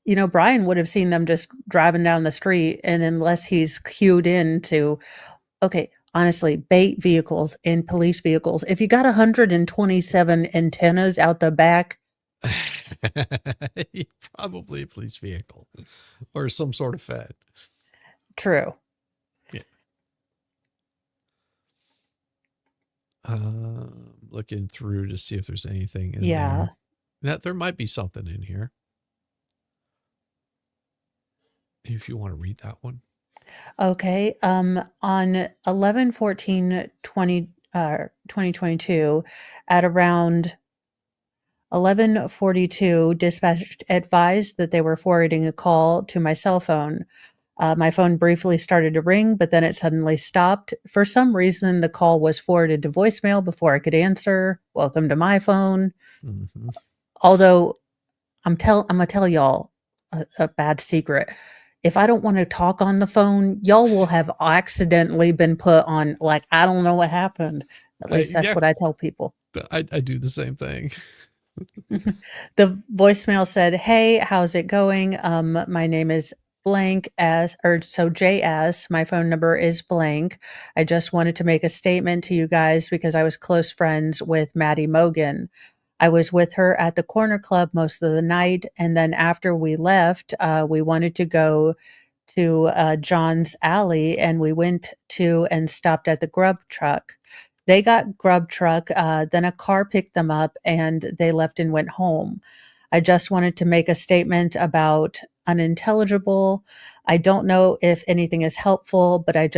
Bryan would have seen them just driving down the street, and unless he's cued in to, okay, honestly, bait vehicles and police vehicles, if you got 127 antennas out the back, Probably a police vehicle or some sort of fed. true. Yeah. Looking through to see if there's anything in Yeah. there. There might be something in here. If you want to read that one. Okay. On 11/14/2022, at around 11:42, dispatch advised that they were forwarding a call to my cell phone. My phone briefly started to ring, but then it suddenly stopped. For some reason, the call was forwarded to voicemail before I could answer. Welcome to my phone. Mm-hmm. Although I'm gonna tell y'all a bad secret. If I don't want to talk on the phone, y'all will have accidentally been put on, like, I don't know what happened. At least that's Yeah. what I tell people. I do the same thing. The voicemail said, "Hey, how's it going? My name is blank JS. My phone number is blank. I just wanted to make a statement to you guys because I was close friends with Maddie Mogan. I was with her at the corner club most of the night, and then after we left, we wanted to go to John's Alley, and we went to and stopped at the grub truck. They got grub truck, then a car picked them up, and they left and went home. I just wanted to make a statement about unintelligible. I don't know if anything is helpful, but I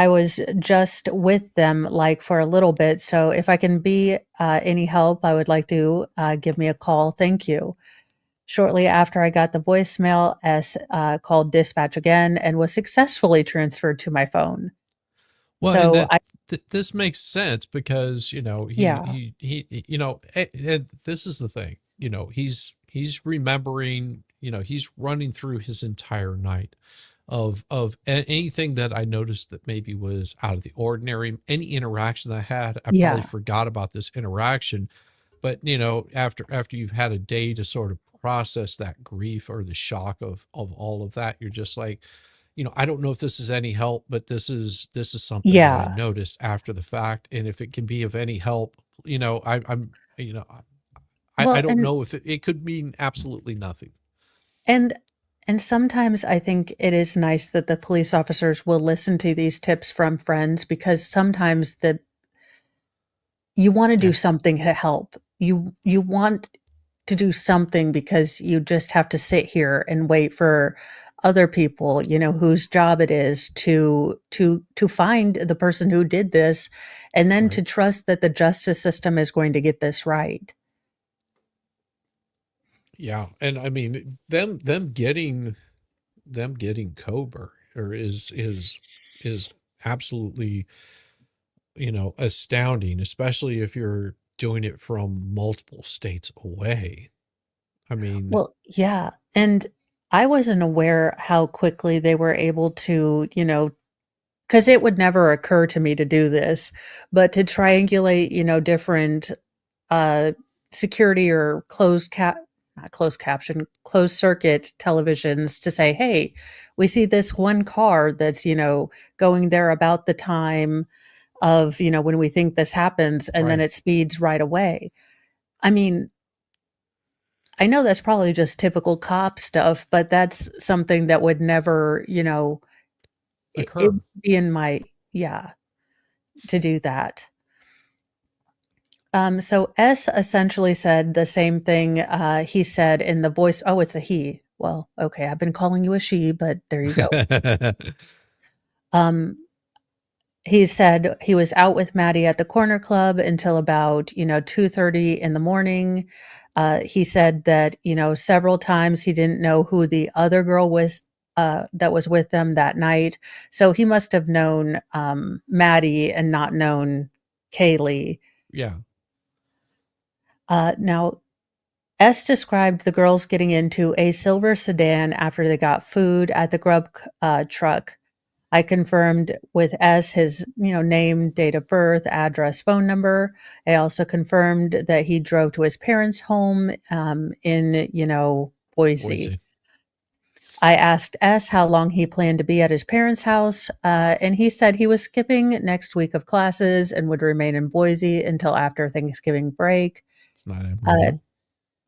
was just with them like for a little bit. So if I can be any help, I would like to give me a call. Thank you." Shortly after I got the voicemail, S called dispatch again and was successfully transferred to my phone. Well, and So that I, this makes sense because, you know, yeah, you know, and this is the thing, you know, he's remembering, you know, he's running through his entire night of anything that I noticed that maybe was out of the ordinary, any interaction I had. I probably yeah, forgot about this interaction, but you know, after you've had a day to sort of process that grief or the shock of all of that, you're just like, you know, I don't know if this is any help, but this is something that I yeah. noticed after the fact, and if it can be of any help, you know, I'm, you know, I Well, don't know if it could mean absolutely nothing. and and sometimes I think it is nice that the police officers will listen to these tips from friends because sometimes the you wanna do Yeah, something to help. You want to do something because you just have to sit here and wait for other people, whose job it is to find the person who did this, and then right. to trust that the justice system is going to get this right. Yeah, and I mean them getting Kober or is absolutely, you know, astounding, especially if you're doing it from multiple states away. I mean, Well, yeah, and I wasn't aware how quickly they were able to, because it would never occur to me to do this, but to triangulate, different uh, security or not closed caption, closed circuit televisions to say, hey, we see this one car that's, going there about the time of, when we think this happens, and then right. it speeds right away. I mean, I know that's probably just typical cop stuff, but that's something that would never, it Occur. would be in my, yeah, to do that. So S essentially said the same thing he said in the voice. Oh, it's a he. Well, okay, I've been calling you a she, but there you go. Um, he said he was out with Maddie at the corner club until about 2:30 in the morning. He said that several times he didn't know who the other girl was that was with them that night. So he must have known Maddie and not known Kaylee. Yeah. Now S described the girls getting into a silver sedan after they got food at the truck. I confirmed with S his, name, date of birth, address, phone number. I also confirmed that he drove to his parents' home in, Boise. Boise. I asked S how long he planned to be at his parents' house, and he said he was skipping next week of classes and would remain in Boise until after Thanksgiving break. It's not Uh, abnormal.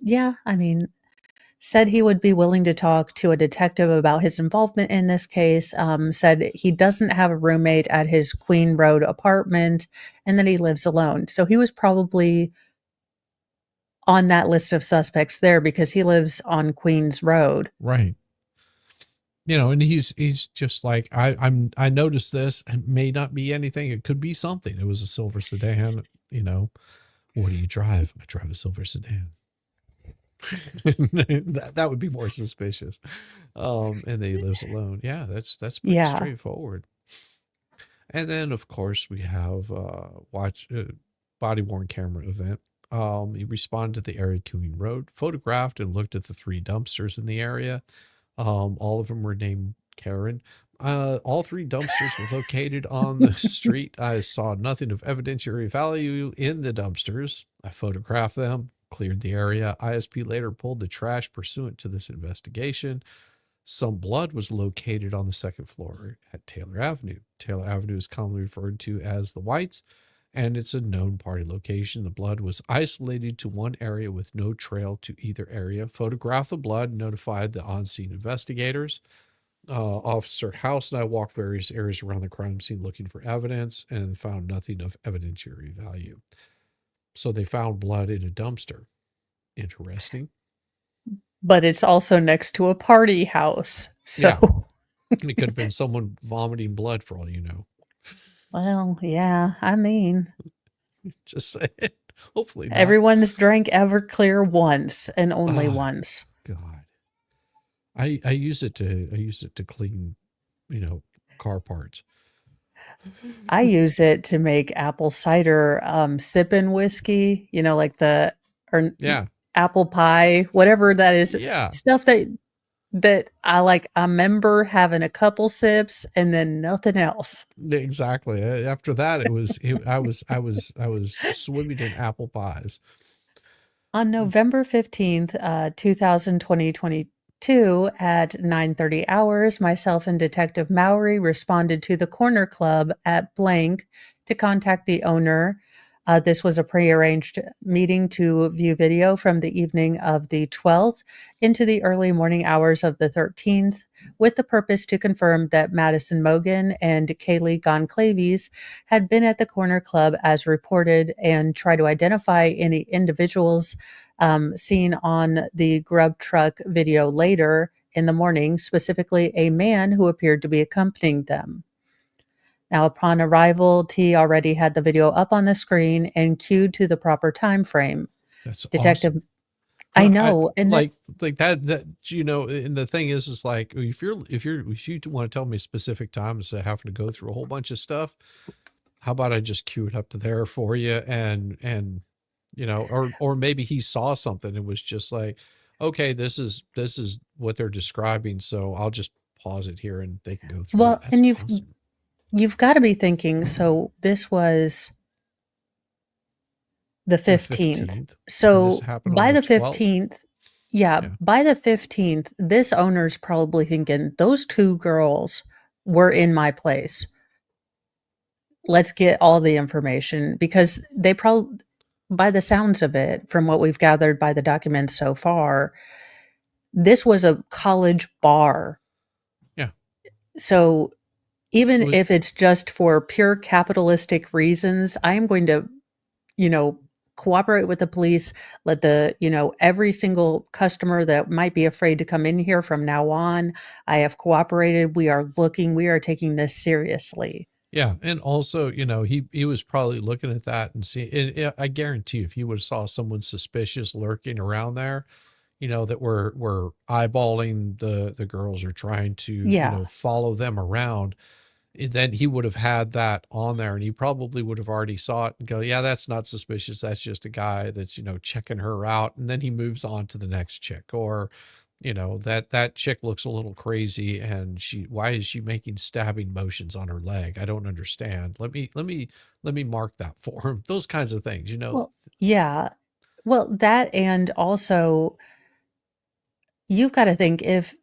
yeah, I mean, said he would be willing to talk to a detective about his involvement in this case, said he doesn't have a roommate at his Queen Road apartment, and that he lives alone. So he was probably on that list of suspects there because he lives on Queens Road. Right. You know, and he's just like, I noticed this. It may not be anything. It could be something. It was a silver sedan, you know. What do you drive? I drive a silver sedan. That would be more suspicious. And then he lives alone. Yeah, that's pretty Yeah. straightforward. And then of course we have watch body worn camera event. He responded to the area Queen Road, photographed and looked at the three dumpsters in the area. All of them were named Karen. All three dumpsters were located on the street. I saw nothing of evidentiary value in the dumpsters. I photographed them, cleared the area. ISP later pulled the trash pursuant to this investigation. Some blood was located on the second floor at Taylor Avenue. Taylor Avenue is commonly referred to as the Whites, and it's a known party location. The blood was isolated to one area with no trail to either area. Photographed the blood, notified the on-scene investigators. Officer House and I walked various areas around the crime scene looking for evidence and found nothing of evidentiary value. So they found blood in a dumpster. Interesting. But it's also next to a party house. Yeah. So, It could have been someone vomiting blood for all you know. well, yeah, I mean, Just saying. Hopefully not. everyone's drank Everclear once and only Ah, once. I use it to clean, car parts. I use it to make apple cider, sipping whiskey, like or Yeah. apple pie, whatever that is, Yeah. stuff that I like. I remember having a couple sips and then nothing else. Exactly. After that, I was swimming in apple pies. On November 15th, 2022 at 9:30 hours, myself and Detective Mowry responded to the corner club at blank to contact the owner. This was a prearranged meeting to view video from the evening of the 12th into the early morning hours of the 13th, with the purpose to confirm that Madison Mogan and Kaylee Gonclaves had been at the corner club as reported and try to identify any individuals seen on the grub truck video later in the morning, specifically a man who appeared to be accompanying them. Now, upon arrival, T already had the video up on the screen and queued to the proper time frame. That's Detective, awesome. I No, I know, and that like that, and the thing is like if you want to tell me a specific time instead of having to go through a whole bunch of stuff, how about I just queue it up to there for you, and or maybe he saw something and was just like, okay, this is what they're describing, so I'll just pause it here and they can go through it. well, That's and awesome. you've got to be thinking. So this was the The 15th. 15th, and this So happened on by the the 12th. 15th, yeah, Yeah. by the 15th, this owner's probably thinking those two girls were in my place. Let's get all the information because they probably, by the sounds of it, from what we've gathered by the documents so far, this was a college bar. Yeah. So It even was if it's just for pure capitalistic reasons, I am going to, you know, cooperate with the police, let every single customer that might be afraid to come in here from now on, I have cooperated. We are taking this seriously. Yeah, and also, he was probably looking at that and see. And I guarantee if he would have saw someone suspicious lurking around there, that were eyeballing the girls or trying to, Yeah. follow them around, then he would have had that on there, and he probably would have already saw it and go, yeah, that's not suspicious. That's just a guy that's, checking her out, and then he moves on to the next chick, or that chick looks a little crazy, and why is she making stabbing motions on her leg? I don't understand. Let me mark that for him. Those kinds of things, Well, yeah. Well, that and also you've got to think if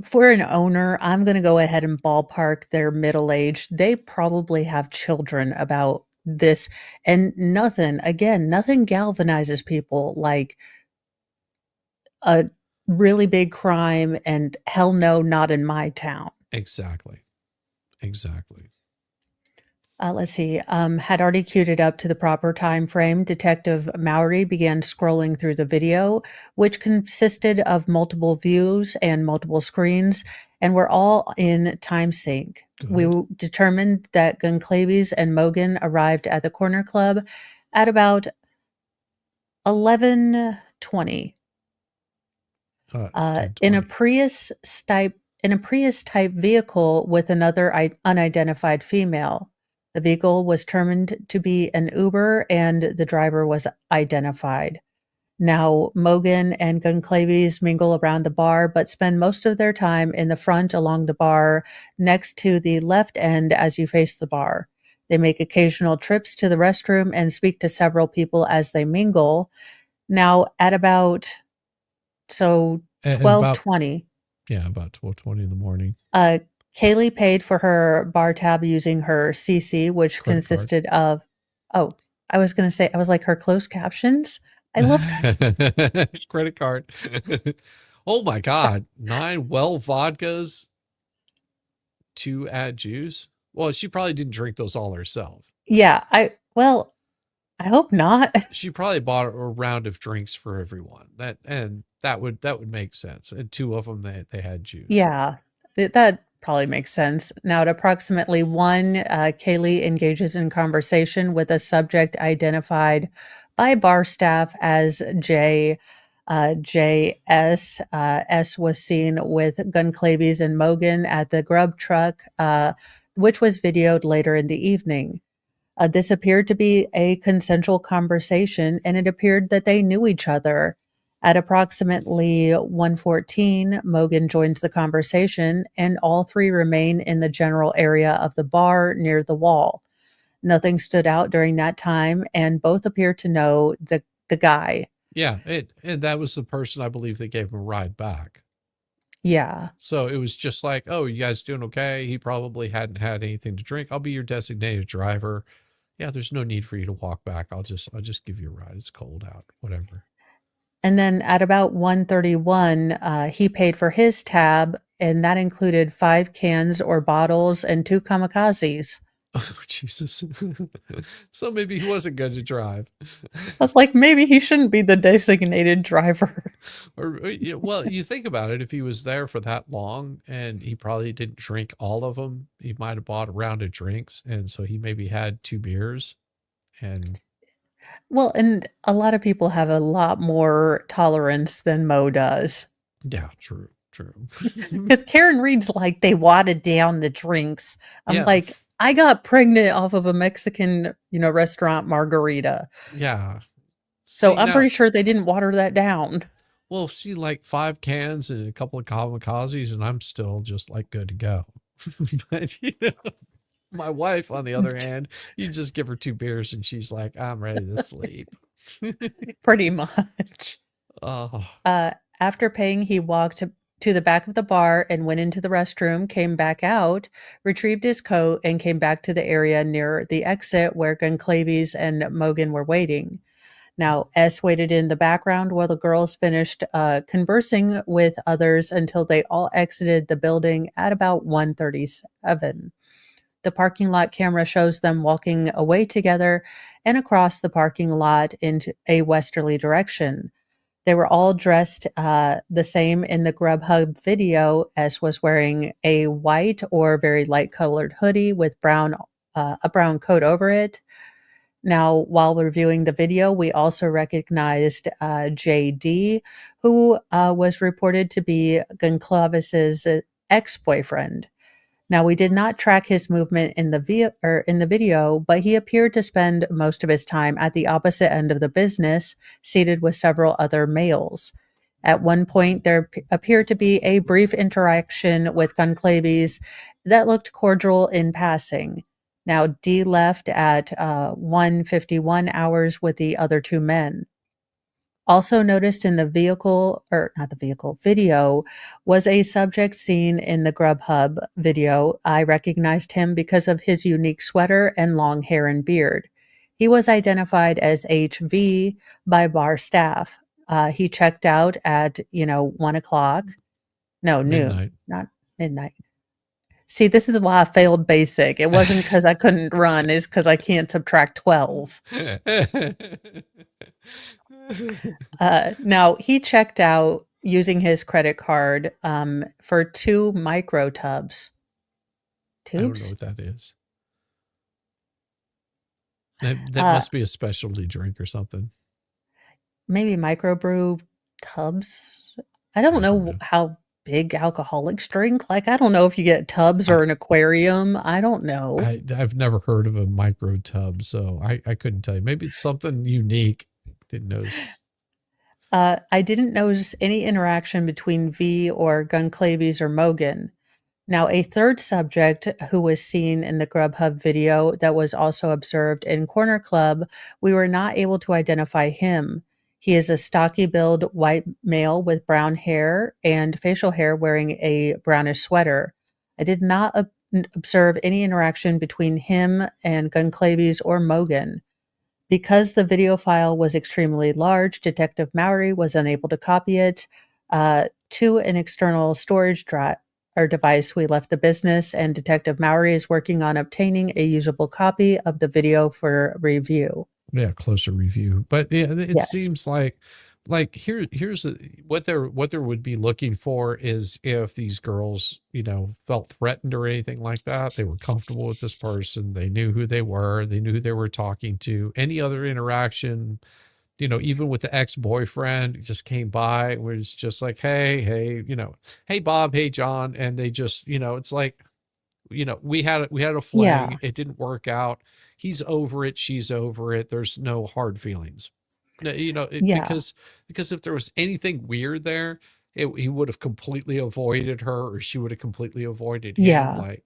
for an owner, I'm going to go ahead and ballpark they're middle aged. They probably have children about this, and nothing galvanizes people like a really big crime and hell no, not in my town. exactly, exactly. Let's see. Had already queued it up to the proper time frame. Detective Mowry began scrolling through the video, which consisted of multiple views and multiple screens, and were all in time sync. We Good. determined that Gonclaves and Mogan arrived at the corner club at about 11:20 in a 10:20. Prius type vehicle with another unidentified female. The vehicle was determined to be an Uber, and the driver was identified. Now, Mogan and Gonclaves mingle around the bar, but spend most of their time in the front along the bar, next to the left end as you face the bar. They make occasional trips to the restroom and speak to several people as they mingle. Now, at about And about 12:20, yeah, about 12:20 in the morning. uh, Kaylee paid for her bar tab using her CC, which Credit card. consisted of oh, I was gonna say I was like, her closed captions? I love Credit card. Oh my God. 9 well vodkas, 2 add juice. Well, she probably didn't drink those all herself. Yeah, I hope not. She probably bought a round of drinks for everyone. That would make sense. And 2 of them they had juice. Yeah, that probably makes sense. Now, at approximately 1, Kaylee engages in conversation with a subject identified by bar staff as Jay. JS. S was seen with Gun Clavies and Mogan at the grub truck, which was videoed later in the evening. This appeared to be a consensual conversation, and it appeared that they knew each other. At approximately 1:14, Mogan joins the conversation, and all three remain in the general area of the bar near the wall. Nothing stood out during that time, and both appear to know the guy. Yeah, and that was the person I believe that gave him a ride back. Yeah. So it was just like, oh, you guys doing okay? He probably hadn't had anything to drink. I'll be your designated driver. Yeah, there's no need for you to walk back. I'll just give you a ride. It's cold out, whatever. And then at about 1:31, he paid for his tab, and that included 5 cans or bottles and 2 kamikazes. Oh, Jesus. So maybe he wasn't good to drive. I was like, maybe he shouldn't be the designated driver. Or, well, you think about it. If he was there for that long and he probably didn't drink all of them, he might have bought a round of drinks. And so he maybe had 2 beers and Well, and a lot of people have a lot more tolerance than Mo does. yeah, true. Because Karen Reed's like, they watered down the drinks. I'm Yeah. like, I got pregnant off of a Mexican, restaurant margarita. Yeah. So See, I'm now, pretty sure they didn't water that down. well, see, like 5 cans and a couple of kamikazes, and I'm still just like good to go. But my wife, on the other hand, you just give her 2 beers and she's like, I'm ready to sleep. Pretty much. Oh, After paying, he walked to the back of the bar and went into the restroom, came back out, retrieved his coat, and came back to the area near the exit where Goncalves and Mogan were waiting. Now, S waited in the background while the girls finished conversing with others until they all exited the building at about 1:37. The parking lot camera shows them walking away together and across the parking lot into a westerly direction. They were all dressed the same in the Grubhub video. S was wearing a white or very light colored hoodie with a brown coat over it. Now, while reviewing the video, we also recognized JD, who was reported to be Goncalves' ex-boyfriend. Now, we did not track his movement in the video, but he appeared to spend most of his time at the opposite end of the business, seated with several other males. At one point, there appeared to be a brief interaction with Goncalves that looked cordial in passing. Now, D left at 1:51 hours with the other 2 men. Also noticed in the video was a subject seen in the Grubhub video. I recognized him because of his unique sweater and long hair and beard. He was identified as HV by bar staff. He checked out at, 1 o'clock. No, noon, midnight. not midnight. See, this is why I failed basic. It wasn't because I couldn't run, it's because I can't subtract 12. Now, he checked out using his credit card for 2 micro tubs. I don't know Tubes? what that is. That must be a specialty drink or something. Maybe microbrew tubs? I don't know how big alcoholics drink. Like, I don't know if you get tubs or an aquarium. I don't know. I've never heard of a micro tub, so I couldn't tell you. Maybe it's something unique. Didn't notice. I didn't notice any interaction between V or Goncalves or Mogan. Now, a third subject who was seen in the Grubhub video that was also observed in Corner Club, we were not able to identify him. He is a stocky-build white male with brown hair and facial hair wearing a brownish sweater. I did not observe any interaction between him and Goncalves or Mogan. Because the video file was extremely large, Detective Mowry was unable to copy it to an external storage device. We left the business, and Detective Mowry is working on obtaining a usable copy of the video for review. Yeah, closer review. But yeah, it Yes. seems like here's what they're would be looking for is if these girls, felt threatened or anything like that, they were comfortable with this person, they knew who they were talking to. Any other interaction, even with the ex-boyfriend, just came by and was just like, hey, hey Bob, hey John, and they just, it's like, we had a fling. Yeah. It didn't work out. He's over it. She's over it. There's no hard feelings. No, Yeah. because if there was anything weird there, he would have completely avoided her, or she would have completely avoided him. Yeah. Like,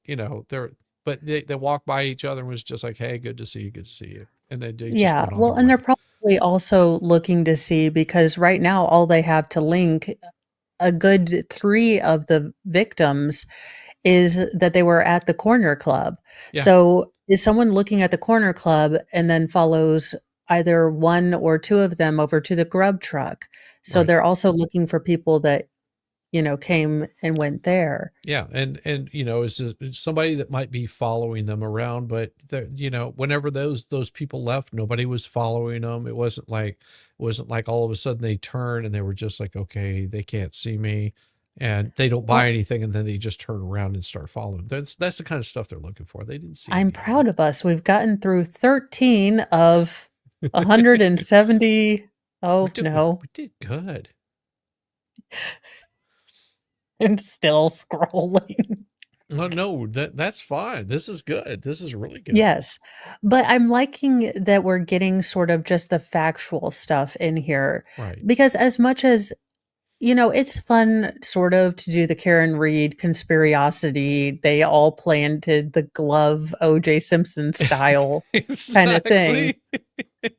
but they walked by each other and was just like, hey, good to see you, good to see you, and then they just Yeah. went on their Well, and they're way. probably also looking to see because right now all they have to link a good 3 of the victims is that they were at the corner club. Yeah, So, is someone looking at the corner club and then follows either 1 or 2 of them over to the grub truck? So, right. they're also looking for people that, came and went there. Yeah, and it's somebody that might be following them around, but whenever those people left, nobody was following them. It wasn't like all of a sudden they turned and they were just like, okay, they can't see me, and they don't buy Well, anything, and then they just turn around and start following. That's the kind of stuff they're looking for. They didn't see I'm anything. proud of us. We've gotten through 13 of 170. We Oh, did we, no. we did good. I'm still scrolling. No, no, that's fine. This is good. This is really good. Yes, but I'm liking that we're getting sort of just the factual stuff in here Right. because as much as, it's fun sort of to do the Karen Reed conspiriosity, they all planted the glove O.J. Simpson style kind of thing. Exactly.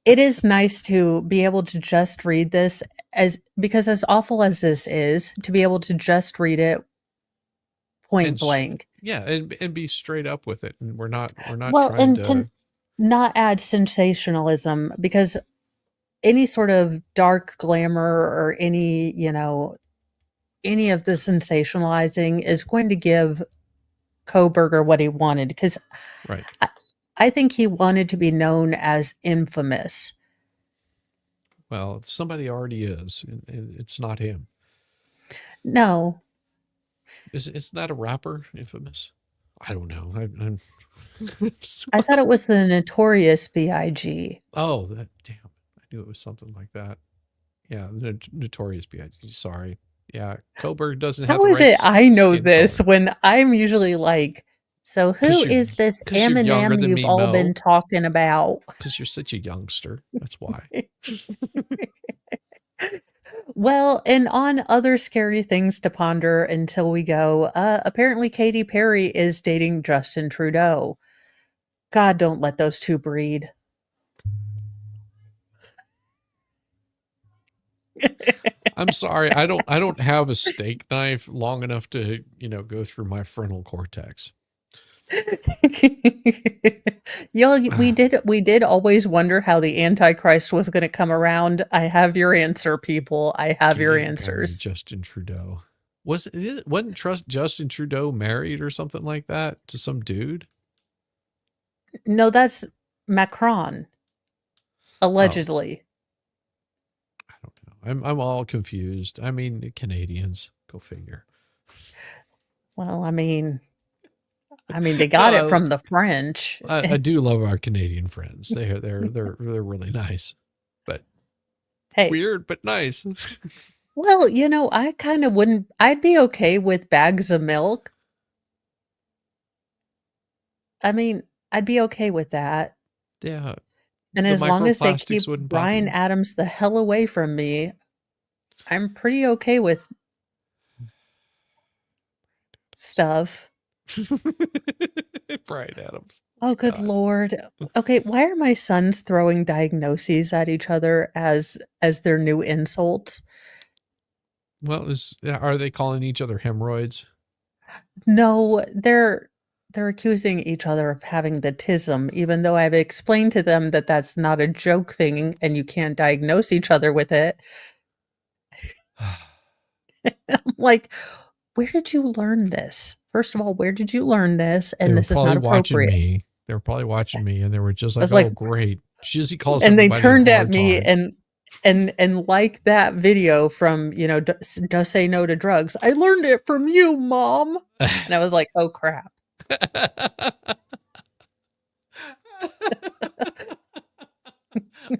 It is nice to be able to just read this because as awful as this is, to be able to just read it point And blank. yeah, and be straight up with it. And we're not Well, trying and to to. not add sensationalism because any sort of dark glamour or any of the sensationalizing is going to give Kohberger what he wanted because Right. I, I think he wanted to be known as infamous. Well, somebody already is, and it's not him. No, It's not a rapper, Infamous. I don't know. I'm I thought it was the Notorious B.I.G. oh, that damn! I knew it was something like that. Yeah, the Notorious B.I.G. Sorry. Yeah, Coburg doesn't have How the is right it I know skin this color when I'm usually like, so who because you're is this because you're younger Eminem than you've me, all been Mo. talking about? Because you're such a youngster. That's why. Well, and on other scary things to ponder until we go, apparently Katy Perry is dating Justin Trudeau. God, don't let those two breed. I'm sorry. I don't have a steak knife long enough to, go through my frontal cortex. We did always wonder how the Antichrist was going to come around. I have your answer, people. I have your Katy Perry, answers. Justin Trudeau. Wasn't Justin Trudeau married or something like that to some dude? No, that's Macron, Oh, allegedly. I don't know. I'm all confused. I mean, Canadians, go figure. Well, I mean, they got it No, from the French. I do love our Canadian friends. They're really nice, but Hey, weird, but nice. well, I kind of wouldn't. I'd be okay with bags of milk. I mean, I'd be okay with that. Yeah, And the as long as they microplastics keep wouldn't bother Brian you. Adams the hell away from me, I'm pretty okay with stuff. Bryan Adams. Oh, good God. Lord. Okay, why are my sons throwing diagnoses at each other as their new insults? Well, are they calling each other hemorrhoids? No, they're accusing each other of having the tism, even though I've explained to them that that's not a joke thing and you can't diagnose each other with it. I'm like, where did you learn this? First of all, where did you learn this? They And were this is probably not watching appropriate. me. They were probably watching me, and they were just I like, was "Oh, like, great." She calls and they everybody a turned at me partard. and like that video from, Just Say No to Drugs. I learned it from you, Mom. And I was like, oh crap.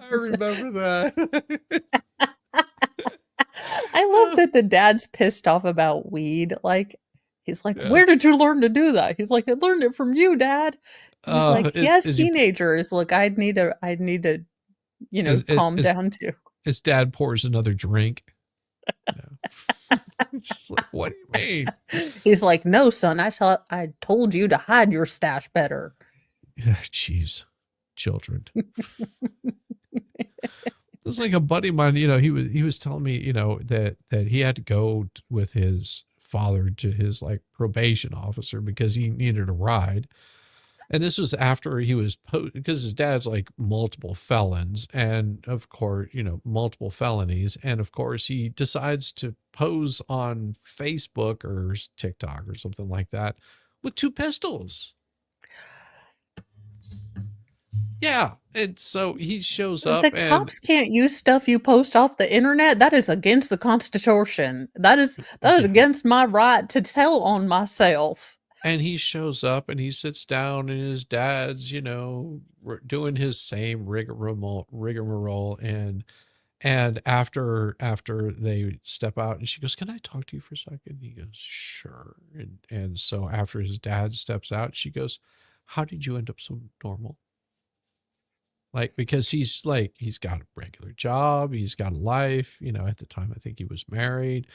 I remember that. I love that the dad's pissed off about weed. Like, he's like, Yeah. "Where did you learn to do that?" He's like, "I learned it from you, Dad." He's like, "Yes, Is he teenagers. Look, I'd need to, as calm down too." his dad pours another drink. It's just like, what do you mean? He's like, "No, son, I told you to hide your stash better." Yeah, jeez, children. It's like a buddy of mine. He was telling me, that he had to go with his father to his like probation officer because he needed a ride. And this was after he was because his dad's like multiple felons and of course, multiple felonies. And of course, he decides to pose on Facebook or TikTok or something like that with two pistols. Yeah. And so he shows up The and cops can't use stuff you post off the internet. That is against the Constitution. That is yeah. against my right to tell on myself. And he shows up and he sits down and his dad's, doing his same rigmarole. And after they step out and she goes, "Can I talk to you for a second?" He goes, "Sure." And so after his dad steps out, she goes, "How did you end up so normal?" Like, because he's got a regular job, he's got a life, at the time I think he was married,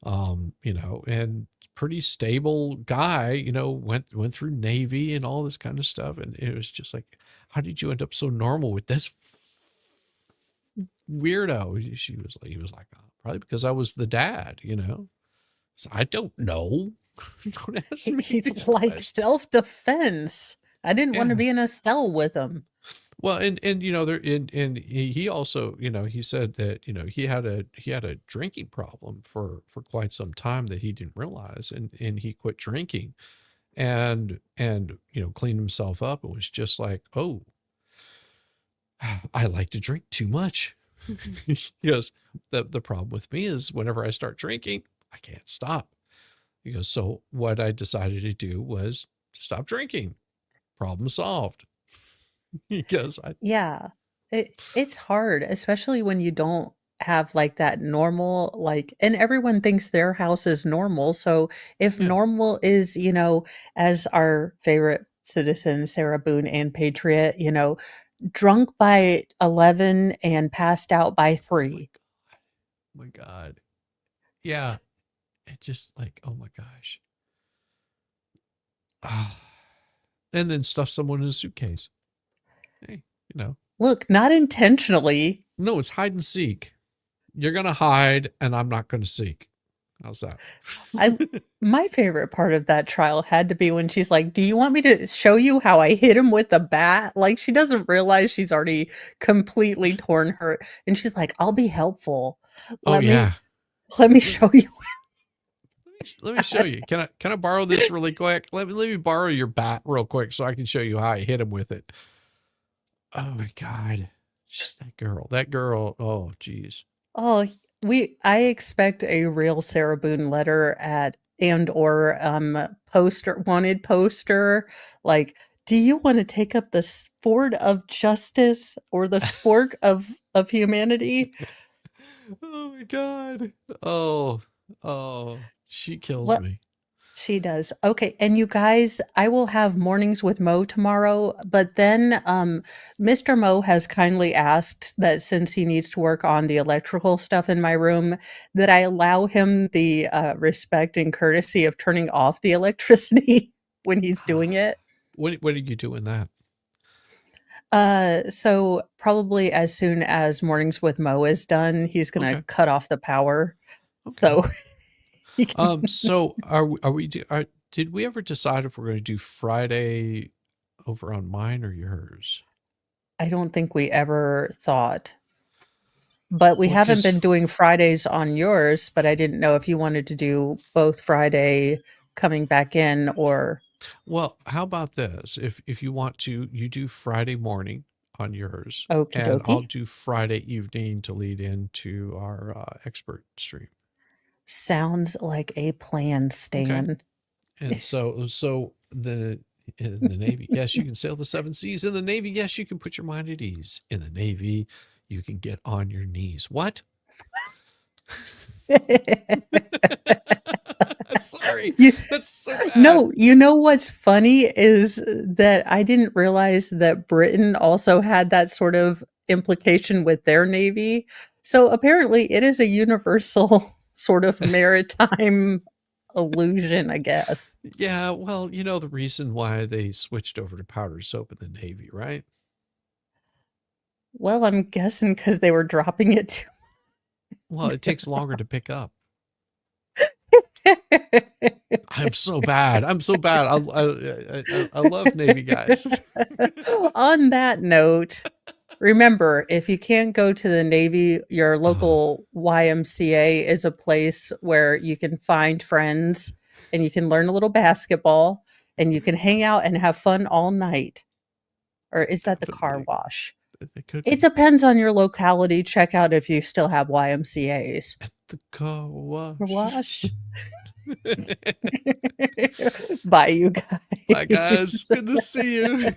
and pretty stable guy, went through Navy and all this kind of stuff. And it was just like, how did you end up so normal with this weirdo? He was like, "Oh, probably because I was the dad." So I don't know. Don't ask me these He's like questions. self-defense. I didn't want to Yeah. be in a cell with him. Well, and there and he also, he said that, he had a drinking problem for quite some time that he didn't realize, and he quit drinking and cleaned himself up and was just like, "Oh, I like to drink too much." He goes, the problem with me is whenever I start drinking, I can't stop." He goes, "So what I decided to do was stop drinking. Problem solved." He goes, Yeah. It's hard, especially when you don't have like that normal, like, and everyone thinks their house is normal. So if yeah, normal is, as our favorite citizen, Sarah Boone and Patriot, drunk by 11 and passed out by oh my 3. God, my God. Yeah. It just like, oh my gosh. Ah. And then stuff someone in a suitcase. Hey, Look, not intentionally. no, it's hide and seek. You're going to hide and I'm not going to seek. How's that? I My favorite part of that trial had to be when she's like, "Do you want me to show you how I hit him with the bat?" Like, she doesn't realize she's already completely torn her, and she's like, "I'll be helpful. Oh Let me yeah. let me Let, show you." let me show you. Can I borrow this really quick? Let me borrow your bat real quick so I can show you how I hit him with it. Oh my God. That girl. Oh, geez. Oh, I expect a real Sarah Boone letter at or poster wanted poster, like, "Do you wanna take up the sport of justice or the sport of humanity?" Oh my God. Oh, she kills What me. She does. Okay, and you guys, I will have mornings with Mo tomorrow, but then Mr. Mo has kindly asked that since he needs to work on the electrical stuff in my room, that I allow him the respect and courtesy of turning off the electricity when he's doing it. When are you doing that? So probably as soon as mornings with Mo is done, he's gonna Okay. cut off the power. Okay. So he can So did we ever decide if we're going to do Friday over on mine or yours? I don't think we ever thought. But we Well, haven't because been doing Fridays on yours, but I didn't know if you wanted to do both Friday coming back in or well, how about this? If you want to, you do Friday morning on yours, okie and I'll dokie. do Friday evening to lead into our expert stream. Sounds like a plan, Okay. Stan. And so the in the Navy. Yes, you can sail the 7 seas. In the Navy, yes, you can put your mind at ease. In the Navy, you can get on your knees. What? Sorry. You, That's so bad. no, you know what's funny is that I didn't realize that Britain also had that sort of implication with their navy. So apparently it is a universal sort of maritime illusion, I guess. Yeah, well, you know the reason why they switched over to powdered soap in the Navy, right? Well, I'm guessing because they were dropping it too. Well, it takes longer to pick up. I'm so bad. I'm so bad. I love Navy guys. On that note, remember, if you can't go to the Navy, your local YMCA is a place where you can find friends and you can learn a little basketball and you can hang out and have fun all night. Or is that the car wash? It depends on your locality. Check out if you still have YMCAs. At the car wash. Wash. Bye, you guys. Bye, guys. Good to see you.